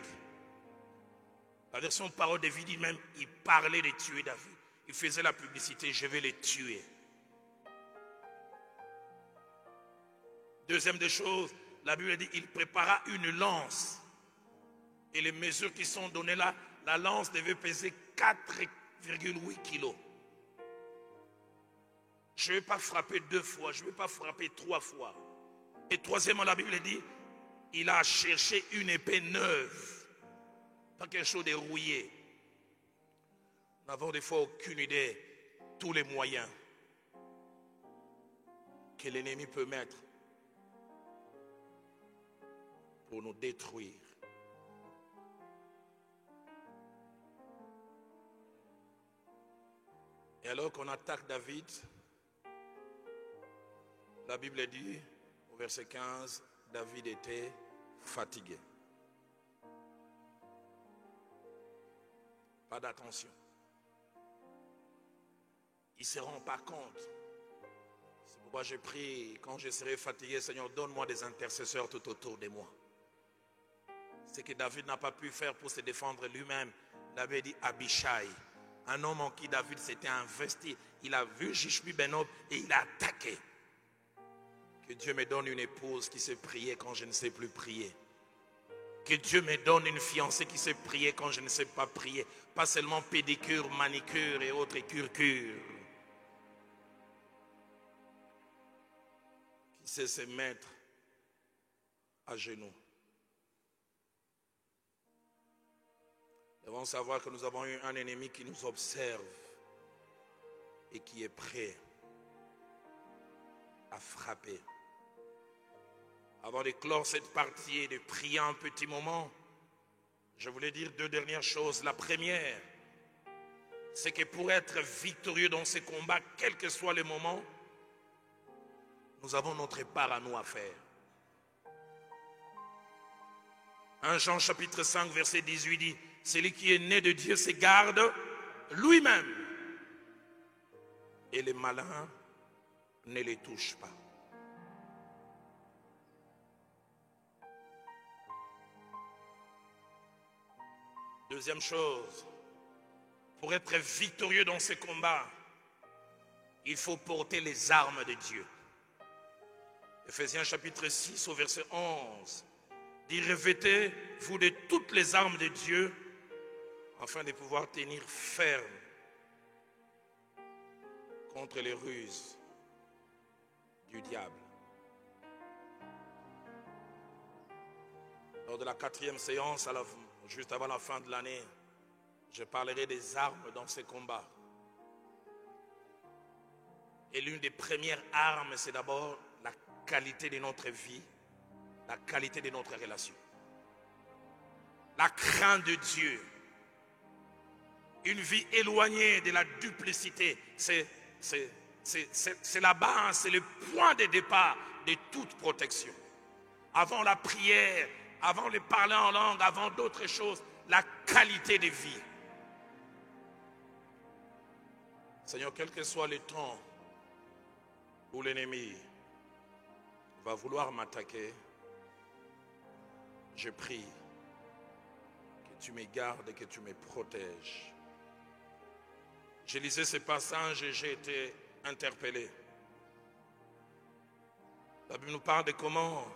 La version parole de vie dit même, il parlait de tuer David. Il faisait la publicité, je vais les tuer. Deuxième des choses, la Bible dit, il prépara une lance. Et les mesures qui sont données là, la lance devait peser 4,8 kilos. Je ne vais pas frapper 2 fois, je ne vais pas frapper 3 fois. Et troisièmement, la Bible dit, il a cherché une épée neuve. Pas quelque chose de rouillé. Nous n'avons des fois aucune idée, tous les moyens que l'ennemi peut mettre pour nous détruire. Et alors qu'on attaque David, la Bible dit, au verset 15, David était fatigué. Pas d'attention. Il ne se rend pas compte. C'est pourquoi je prie, quand je serai fatigué, Seigneur, donne-moi des intercesseurs tout autour de moi. Ce que David n'a pas pu faire pour se défendre lui-même, il avait dit Abishai, un homme en qui David s'était investi. Il a vu Jishbi Benob et il a attaqué. Que Dieu me donne une épouse qui sait prier quand je ne sais plus prier. Que Dieu me donne une fiancée qui sait prier quand je ne sais pas prier. Pas seulement pédicure, manicure et autres curcure. Qui sait se mettre à genoux. Nous devons savoir que nous avons eu un ennemi qui nous observe et qui est prêt à frapper. Avant de clore cette partie et de prier un petit moment, je voulais dire deux dernières choses. La première, c'est que pour être victorieux dans ces combats, quel que soit le moment, nous avons notre part à nous à faire. 1 Jean chapitre 5 verset 18 dit, celui qui est né de Dieu se garde lui-même et les malins ne les touchent pas. Deuxième chose, pour être victorieux dans ces combats, il faut porter les armes de Dieu. Ephésiens chapitre 6 au verset 11 dit, revêtez-vous de toutes les armes de Dieu afin de pouvoir tenir ferme contre les ruses du diable. Lors de la 4e séance, juste avant la fin de l'année, je parlerai des armes dans ces combats. Et l'une des premières armes, c'est d'abord la qualité de notre vie, la qualité de notre relation. La crainte de Dieu. Une vie éloignée de la duplicité, c'est la base, c'est le point de départ de toute protection. Avant la prière, avant le parler en langue, avant d'autres choses, la qualité de vie. Seigneur, quel que soit le temps où l'ennemi va vouloir m'attaquer, je prie que tu me gardes et que tu me protèges. J'ai lisé ce passage et j'ai été interpellé. La Bible nous parle de comment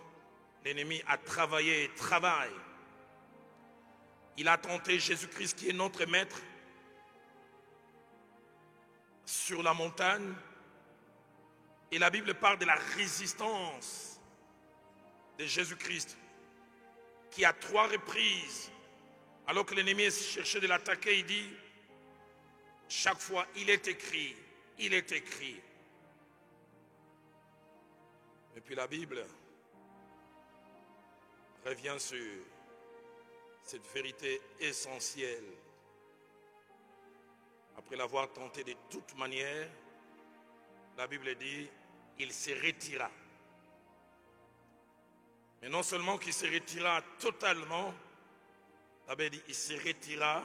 l'ennemi a travaillé et travaille. Il a tenté Jésus-Christ qui est notre maître sur la montagne. Et la Bible parle de la résistance de Jésus-Christ qui à 3 reprises, alors que l'ennemi cherchait de l'attaquer, il dit, chaque fois, il est écrit, il est écrit. Et puis la Bible revient sur cette vérité essentielle. Après l'avoir tenté de toute manière, la Bible dit, il se retira. Mais non seulement qu'il se retira totalement, la Bible dit, il se retira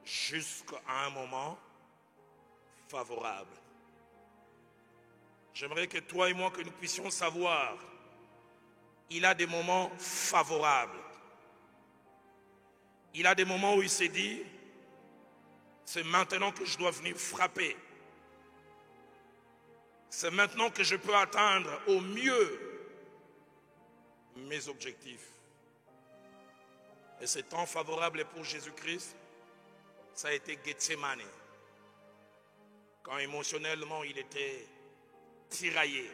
jusqu'à un moment favorable. J'aimerais que toi et moi, que nous puissions savoir, il a des moments favorables. Il a des moments où il s'est dit, c'est maintenant que je dois venir frapper. C'est maintenant que je peux atteindre au mieux mes objectifs. Et ce temps favorable pour Jésus-Christ, ça a été Gethsemane. Quand émotionnellement il était tiraillé.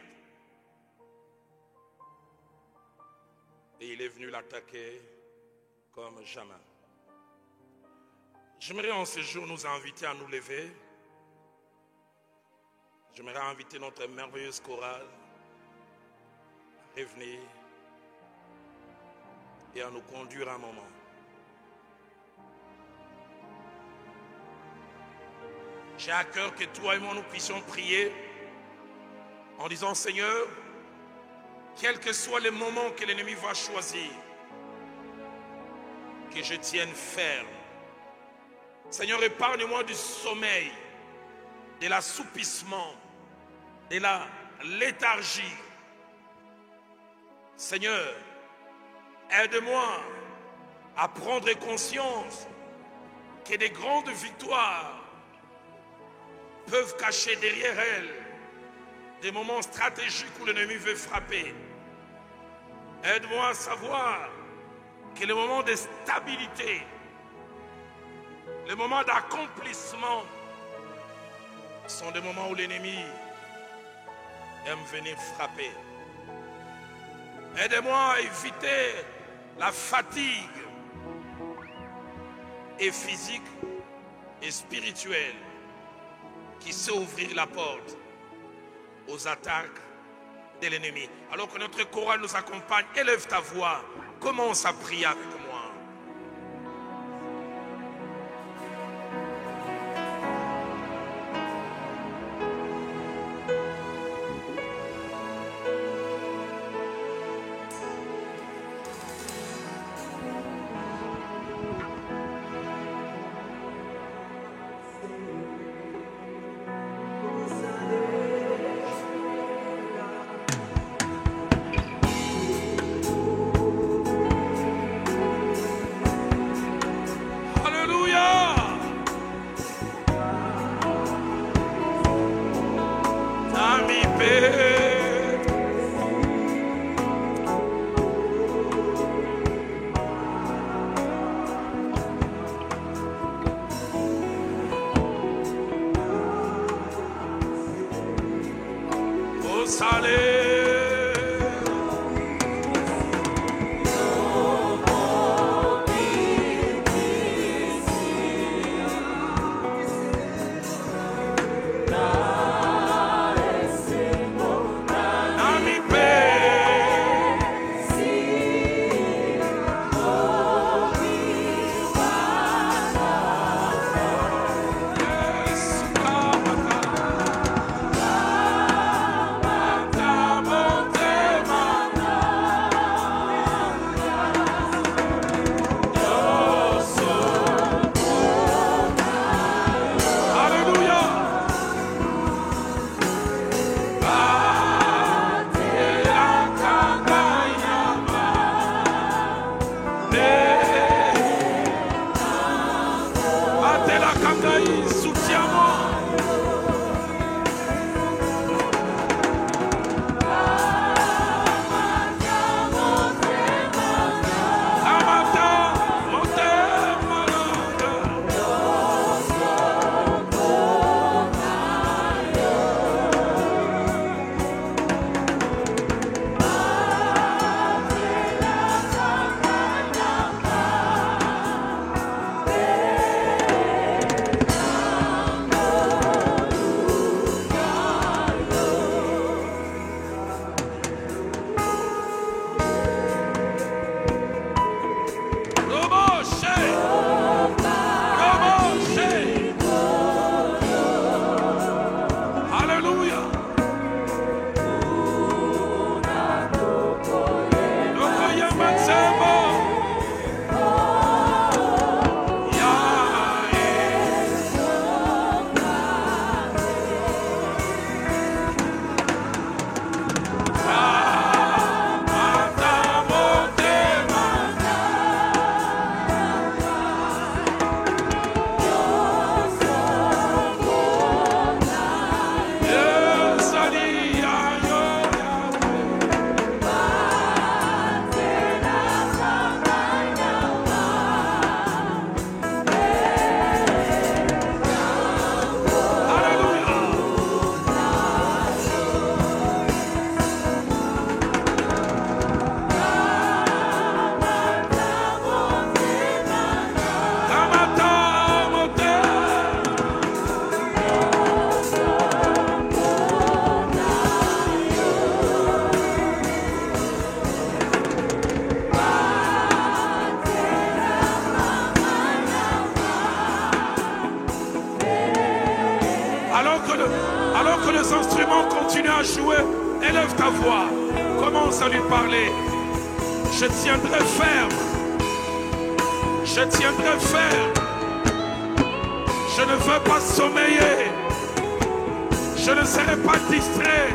Et il est venu l'attaquer comme jamais. J'aimerais en ce jour nous inviter à nous lever. J'aimerais inviter notre merveilleuse chorale à revenir et à nous conduire un moment. J'ai à cœur que toi et moi nous puissions prier en disant, Seigneur, quel que soit le moment que l'ennemi va choisir, que je tienne ferme. Seigneur, épargne-moi du sommeil, de l'assoupissement, de la léthargie. Seigneur, aide-moi à prendre conscience que des grandes victoires peuvent cacher derrière elles des moments stratégiques où l'ennemi veut frapper. Aide-moi à savoir que les moments de stabilité, les moments d'accomplissement sont des moments où l'ennemi aime venir frapper. Aide-moi à éviter la fatigue et physique et spirituelle qui sait ouvrir la porte aux attaques de l'ennemi. Alors que notre chorale nous accompagne, élève ta voix, commence à prier avec moi. Alors que les instruments continuent à jouer, élève ta voix, commence à lui parler. Je tiendrai ferme. Je tiendrai ferme. Je ne veux pas sommeiller. Je ne serai pas distrait.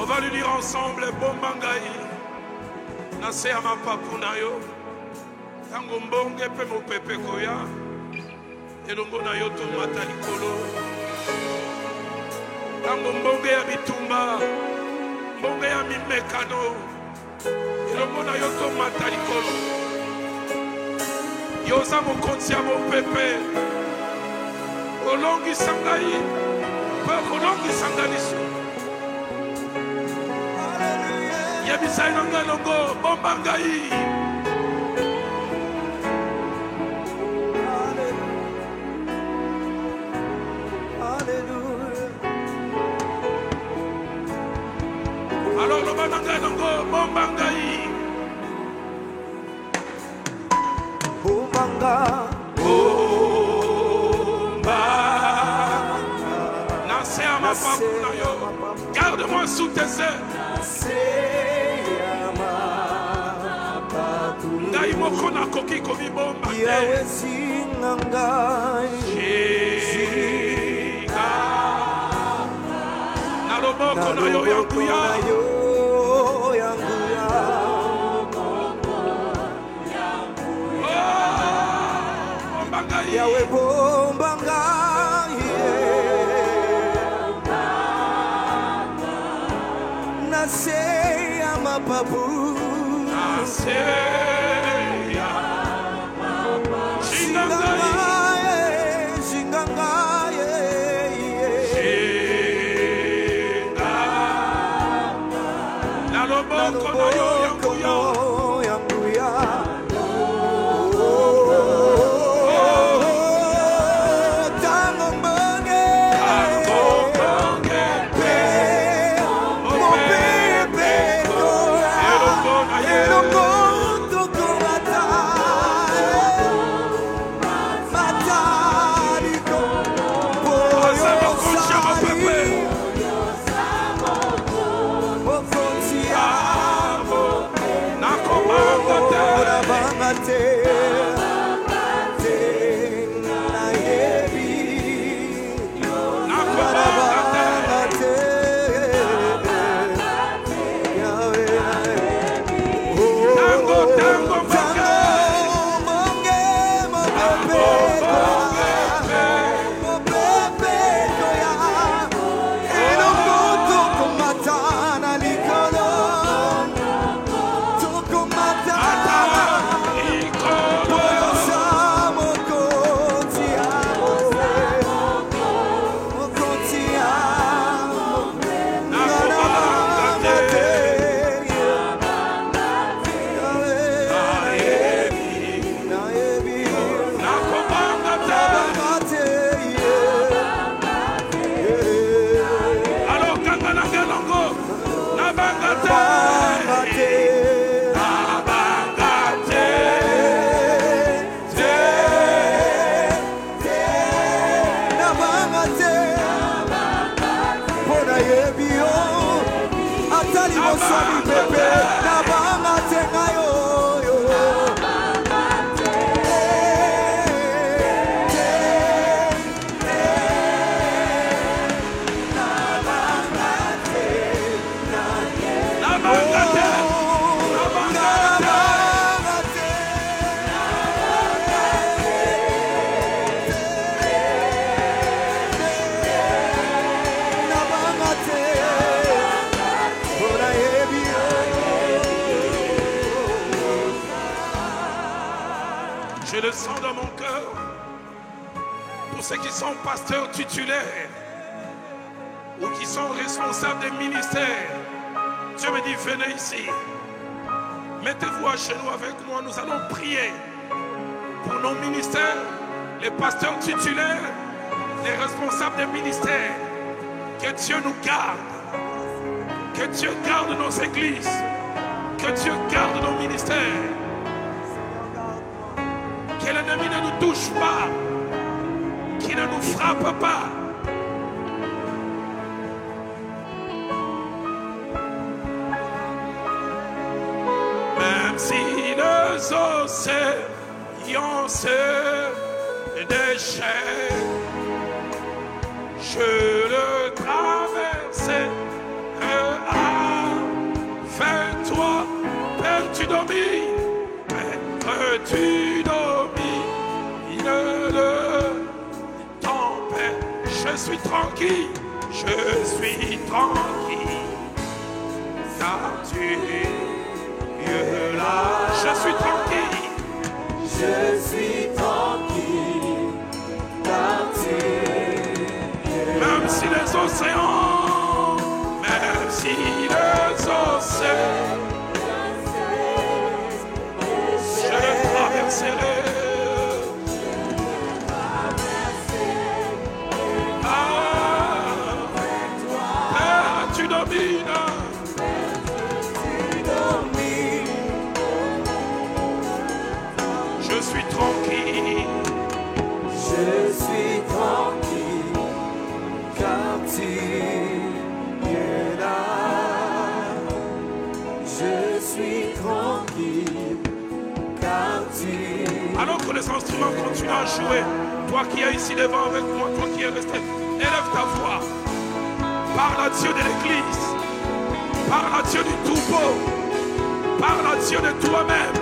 On va lui dire ensemble, Bombangaï, Nase Amapapunayo, Tangombonge Pemo Pepe Koya, Elongonayo Tomata Nikolo, Tangombonge Abitumba, Mbonge Amimekano, Elongonayo Tomata Nikolo, Yosa Mokontia Mo Pepe, Olongi Sangai, Olongi Sanganisu. Yabisai Nangalongo, Bombangai. Alors le Nangalongo, Bombangai. Bombanga. Garde-moi sous tes ailes. Ngai moko nakoki komibomba te. Na loboko na yo yanguya. Bombangai. Yahweh bombangai. Naseya mapapu, Naseya Shingangaye, Shingangaye, Shingangaye, Naloboko na yo yanguya. Je le sens dans mon cœur. Pour ceux qui sont pasteurs titulaires ou qui sont responsables des ministères, Dieu me dit, venez ici. Mettez-vous à genoux avec moi. Nous allons prier pour nos ministères, les pasteurs titulaires, les responsables des ministères. Que Dieu nous garde. Que Dieu garde nos églises. Que Dieu garde nos ministères. Que l'ennemi ne nous touche pas, qu'il ne nous frappe pas. Même si les océans se déchaînent, je le traverserai. tu domines, Maître, tu domines le tempête. Je suis tranquille, car tu es là. Je suis tranquille, car tu es là. même si les océans, je les traverserai. Tu domines. Je suis tranquille. Car tu es là. Je suis tranquille, car tu. Alors que les instruments continuent à jouer, toi qui es ici devant avec moi, toi qui es resté, élève ta voix. Parle à Dieu de l'église. Parle à Dieu du troupeau. Parle à Dieu de toi-même.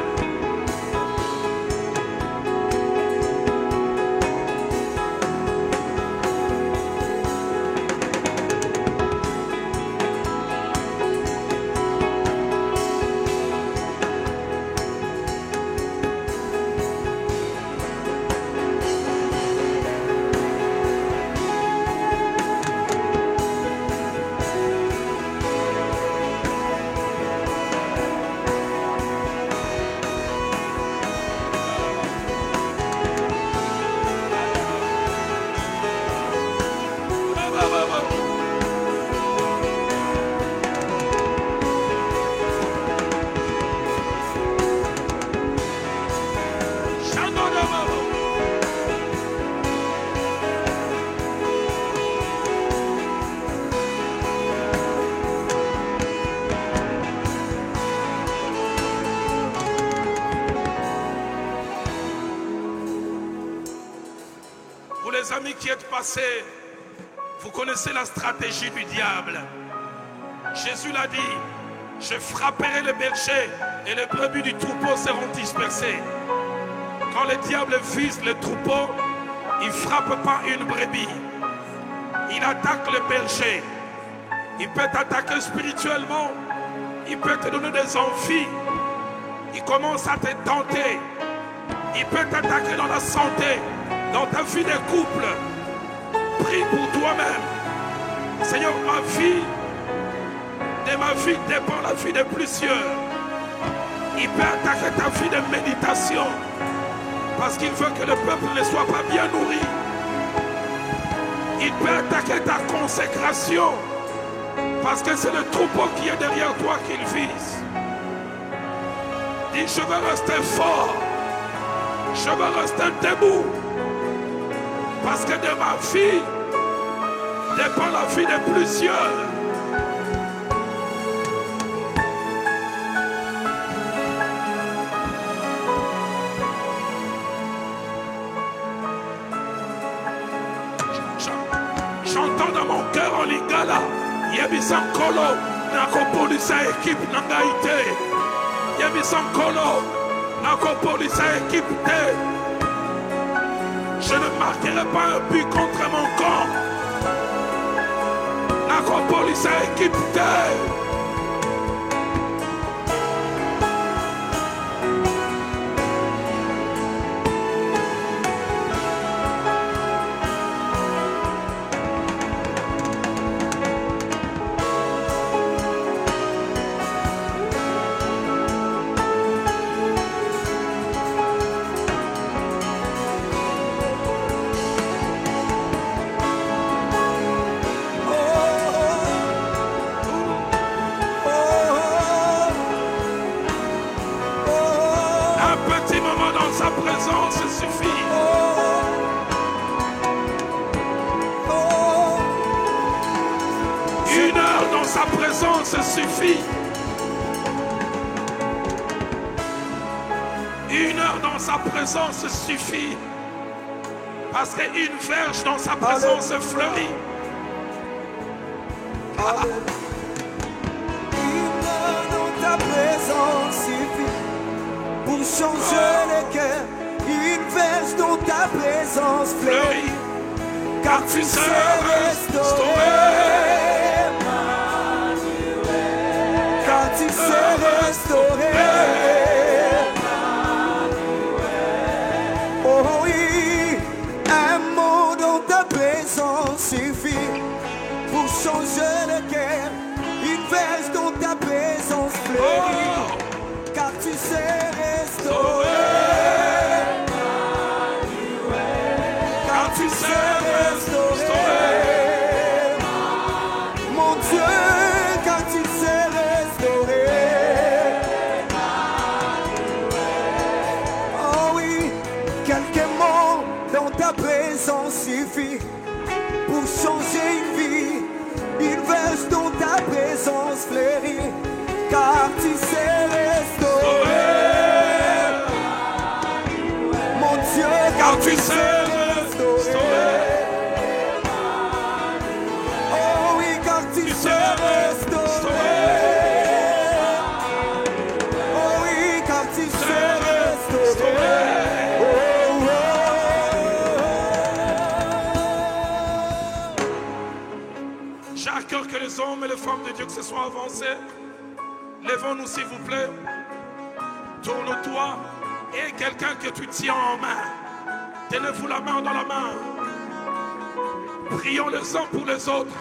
Les amis qui êtes passés, vous connaissez la stratégie du diable. Jésus l'a dit, je frapperai le berger et les brebis du troupeau seront dispersées. Quand le diable vise le troupeau, il ne frappe pas une brebis. Il attaque le berger. Il peut t'attaquer spirituellement. Il peut te donner des envies. Il commence à te tenter. Il peut t'attaquer dans la santé. Dans ta vie de couple, prie pour toi-même. Seigneur, de ma vie dépend la vie de plusieurs. Il peut attaquer ta vie de méditation parce qu'il veut que le peuple ne soit pas bien nourri. Il peut attaquer ta consécration parce que c'est le troupeau qui est derrière toi qu'il vise. Dis, je veux rester fort. Je veux rester debout. Parce que de ma vie dépend la vie de plusieurs. J'entends dans mon cœur en lingala. Yebisankolo, nakopolisa équipe nangaite. Yebisankolo, nakopolisa équipe te. Je ne marquerai pas un but contre mon camp. Nakopolisa équipe te. Suffit. Une heure dans sa présence suffit. Parce qu'une verge dans sa présence fleurit. Une heure dans ta présence suffit. présence fleurit, car tu sais restaurer. Car tu sais restaurer. Oh oui, un mot dans ta présence suffit pour changer le cœur. Une verge dans ta présence fleurit, car tu sais restaurer. Car tu sais restaurer. Mon Dieu, car tu sais restaurer. Oh oui, quelques mots dans ta présence suffit pour changer une vie. Une verge dans ta présence fleurit, car tu sais restaurer. Mon Dieu, car tu sais restaurer. Oh oui, car tu sais restaurer. Oh oui, car tu sais restaurer. Oh, J'ai à cœur que les hommes et les femmes de Dieu que se soient avancés. Lèvons-nous s'il vous plaît. Tourne-toi et quelqu'un que tu tiens en main. Tenez-vous la main dans la main. Prions les uns pour les autres.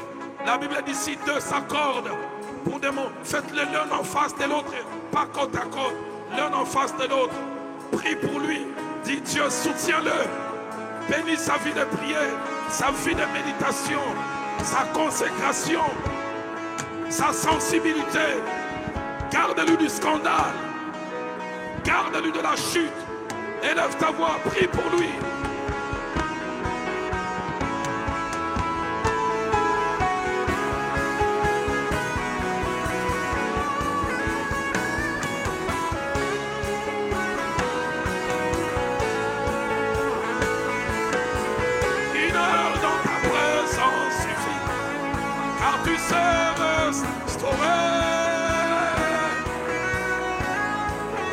La Bible dit si deux s'accordent pour des mots, faites-le l'un en face de l'autre, pas côte à côte, l'un en face de l'autre. Prie pour lui. Dis Dieu, soutiens-le. Bénis sa vie de prière, sa vie de méditation, sa consécration, sa sensibilité. Garde-lui du scandale. Garde-lui de la chute. Élève ta voix, prie pour lui. Une heure dans ta présence suffit, car tu sais restaurer.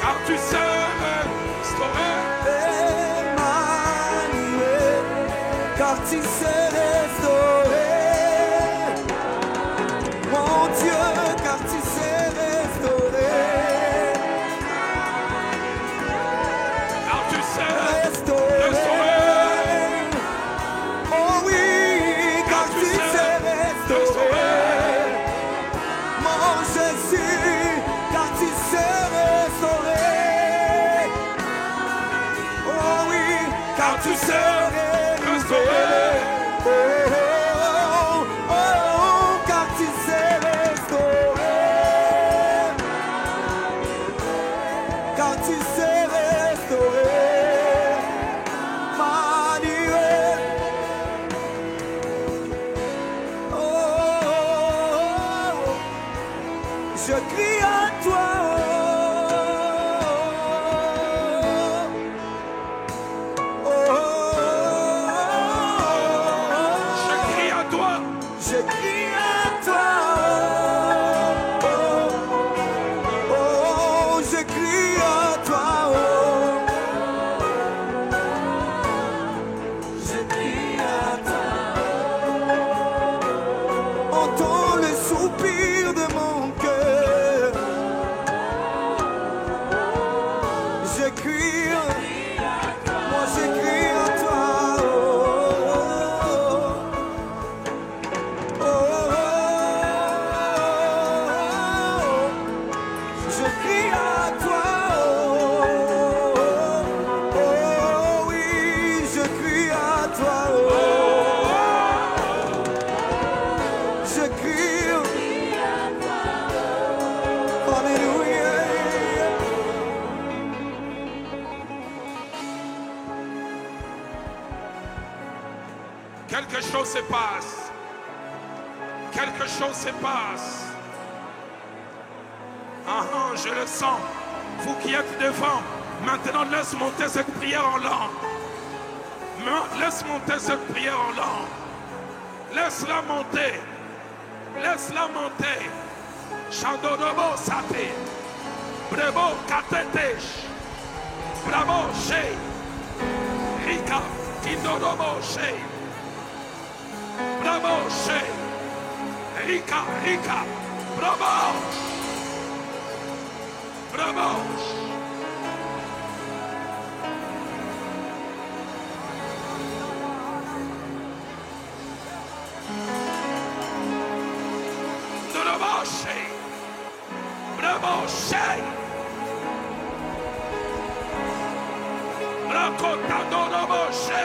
Car tu sais restaurer. Emmanuel, car tu sais restaurer. Mon Dieu, car tu sais restaurer. Car tu sais Restaurer. Oh oui, car tu sais restaurer. Mon Jésus, car tu sais restaurer. Oh oui, car tu sais restaurer. Oh, oh, oh, car tu sais restaurer. Car tu sais restaurer. Emmanuel. Oh, je crie à toi. Oh, Je crie à toi. je crie à toi. Oh, je crie à toi. Je crie à toi. Entends le soupir de mon cœur. Je crie, moi je crie à toi. Oh, oh, je crie à toi. Oh, oui, je crie à toi. Je crie. Alléluia. Quelque chose se passe. Quelque chose se passe. Ah, ah, je le sens. Vous qui êtes devant, maintenant laisse monter cette prière en langue. Laisse monter cette prière en langue. Laisse-la monter. Laisse-la monter. Chandodobo sate. Brebo katetesh. Bravo she. Rika Indoroboshe. Braboshe. Rika, Rika. Brabos. Brabos. Braboshe. Braboshe. Rakota Doroboshe.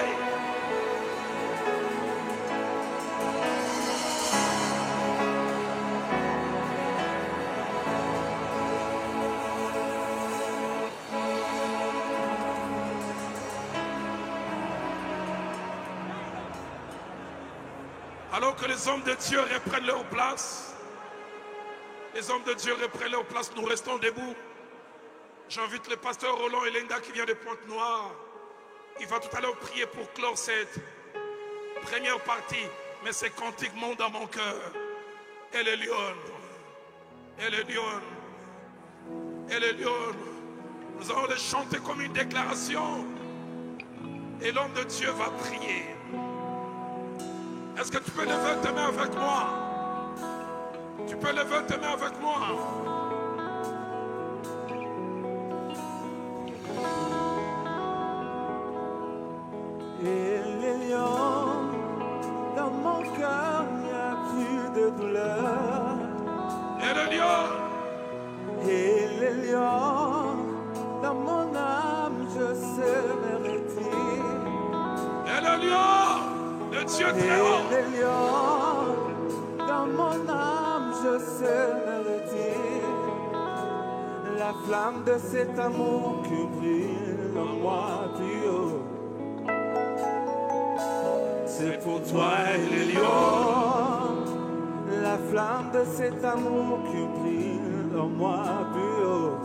Alors que les hommes de Dieu reprennent leur place, les hommes de Dieu reprennent leur place, nous restons debout. J'invite le pasteur Roland Elenga qui vient de Pointe-Noire. Il va tout à l'heure prier pour clore cette première partie. Mais ces cantiques montent dans mon cœur. Elle est lionne. Elle est lionne. Elle est lionne. Nous allons les chanter comme une déclaration. Et l'homme de Dieu va prier. Est-ce que tu peux lever tes mains avec moi? Tu peux lever tes mains avec moi? Et les lions, dans mon cœur, il n'y a plus de douleur. Et le lion. Et les lions, dans mon âme, je sais me retirer. Et le lion, le Dieu très haut. Et les lions, dans mon âme, je sais me retirer. La flamme de cet amour qui brille en moi plus haut. C'est pour toi et les lions, la flamme de cet amour qui brille en moi plus haut.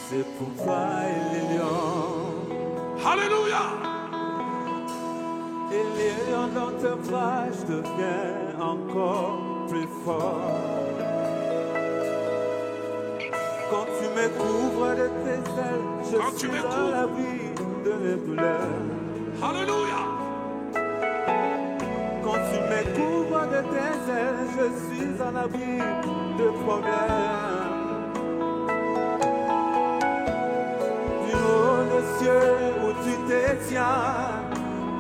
C'est pour toi et les lions. Alléluia. Et les lions dans tes bras, je deviens encore plus fort. Quand tu me couvres de tes ailes, je suis dans l'abri de mes douleurs. Alléluia. Quand tu me couvres de tes ailes, je suis en abri de problèmes. Du haut des cieux où tu te tiens,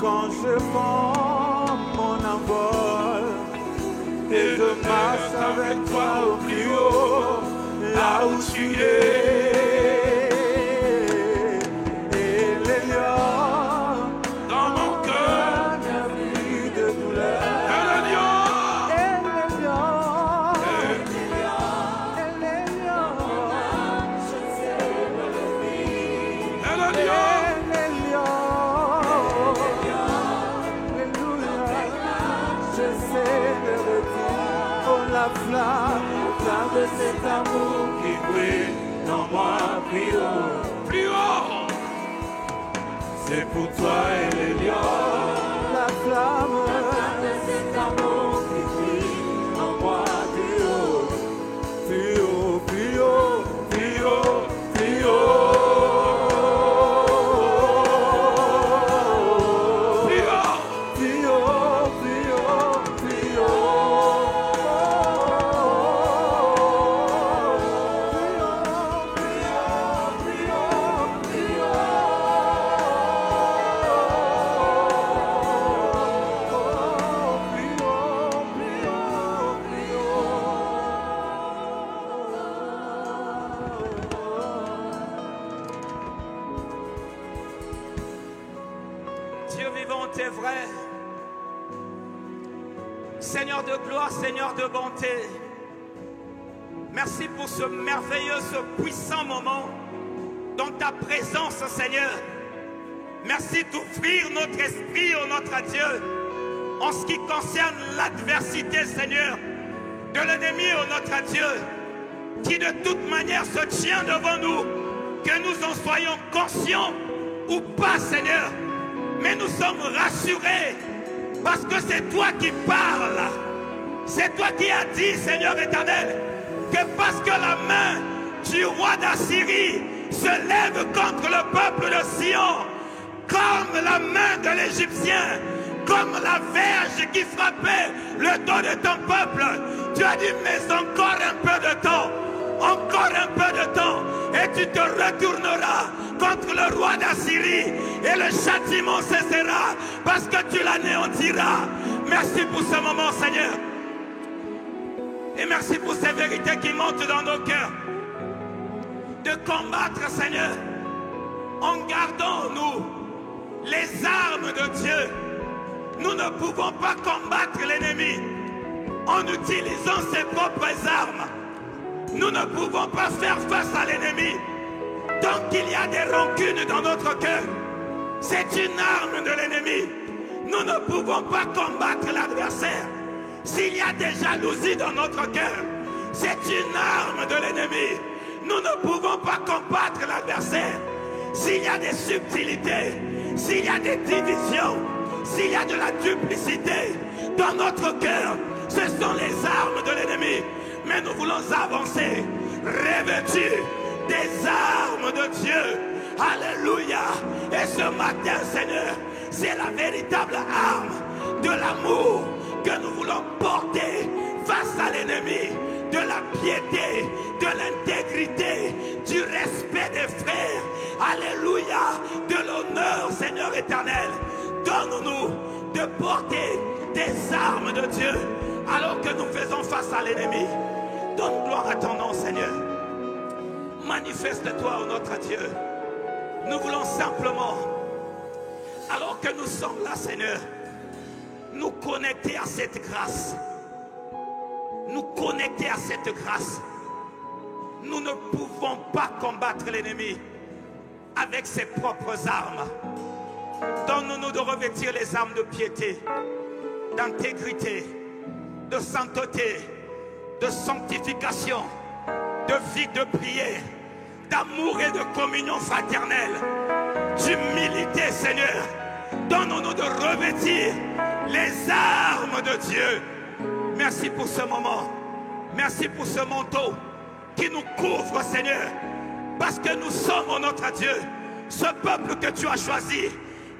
quand je prends mon envol, et je marche avec toi au plus haut, là où tu es. La flamme de cet amour qui brille en moi plus haut. Plus haut. C'est pour toi et les lions. La flamme de cet amour qui brille en moi plus haut. Plus haut, plus haut, plus haut, plus haut. Seigneur de gloire, Seigneur de bonté, merci pour ce merveilleux, ce puissant moment dans ta présence, Seigneur. Merci d'ouvrir notre esprit, oh notre Dieu, en ce qui concerne l'adversité, Seigneur, de l'ennemi, oh notre Dieu, qui de toute manière se tient devant nous, que nous en soyons conscients ou pas, Seigneur. Mais nous sommes rassurés parce que c'est toi qui parles. C'est toi qui as dit, Seigneur éternel, que parce que la main du roi d'Assyrie se lève contre le peuple de Sion, comme la main de l'Égyptien, comme la verge qui frappait le dos de ton peuple. Tu as dit, mais encore un peu de temps, encore un peu de temps, et tu te retourneras contre le roi d'Assyrie, et le châtiment cessera, parce que tu l'anéantiras. Merci pour ce moment, Seigneur. Et merci pour ces vérités qui montent dans nos cœurs. De combattre, Seigneur, en gardant, nous, les armes de Dieu. Nous ne pouvons pas combattre l'ennemi en utilisant ses propres armes. Nous ne pouvons pas faire face à l'ennemi tant qu'il y a des rancunes dans notre cœur. C'est une arme de l'ennemi. Nous ne pouvons pas combattre l'adversaire s'il y a des jalousies dans notre cœur. C'est une arme de l'ennemi. Nous ne pouvons pas combattre l'adversaire s'il y a des subtilités, s'il y a des divisions, s'il y a de la duplicité dans notre cœur. Ce sont les armes de l'ennemi. Mais nous voulons avancer, revêtus des armes de Dieu. Alléluia. Et ce matin, Seigneur, c'est la véritable arme de l'amour que nous voulons porter face à l'ennemi, de la piété, de l'intégrité, du respect des frères. Alléluia. De l'honneur, Seigneur éternel. Donne-nous de porter des armes de Dieu alors que nous faisons face à l'ennemi. Donne gloire à ton nom, Seigneur. Manifeste-toi, ô notre Dieu. Nous voulons simplement, alors que nous sommes là, Seigneur, nous connecter à cette grâce. Nous connecter à cette grâce. Nous ne pouvons pas combattre l'ennemi avec ses propres armes. Donne-nous de revêtir les armes de piété, d'intégrité, de sainteté, de sanctification, de vie de prière, d'amour et de communion fraternelle, d'humilité, Seigneur. Donne-nous de revêtir les armes de Dieu. Merci pour ce moment. Merci pour ce manteau qui nous couvre, Seigneur. Parce que nous sommes, notre Dieu, ce peuple que tu as choisi.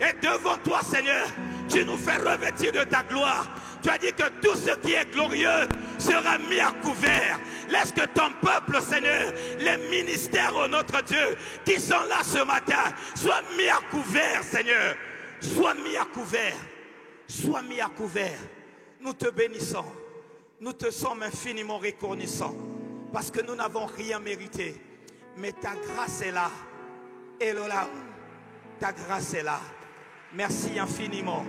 Et devant toi, Seigneur, tu nous fais revêtir de ta gloire. Tu as dit que tout ce qui est glorieux sera mis à couvert. Laisse que ton peuple, Seigneur, les ministères, ô notre Dieu, qui sont là ce matin, soient mis à couvert, Seigneur. Sois mis à couvert. Sois mis à couvert. Nous te bénissons. Nous te sommes infiniment reconnaissants. Parce que nous n'avons rien mérité. Mais ta grâce est là. Et ta grâce est là. Merci infiniment.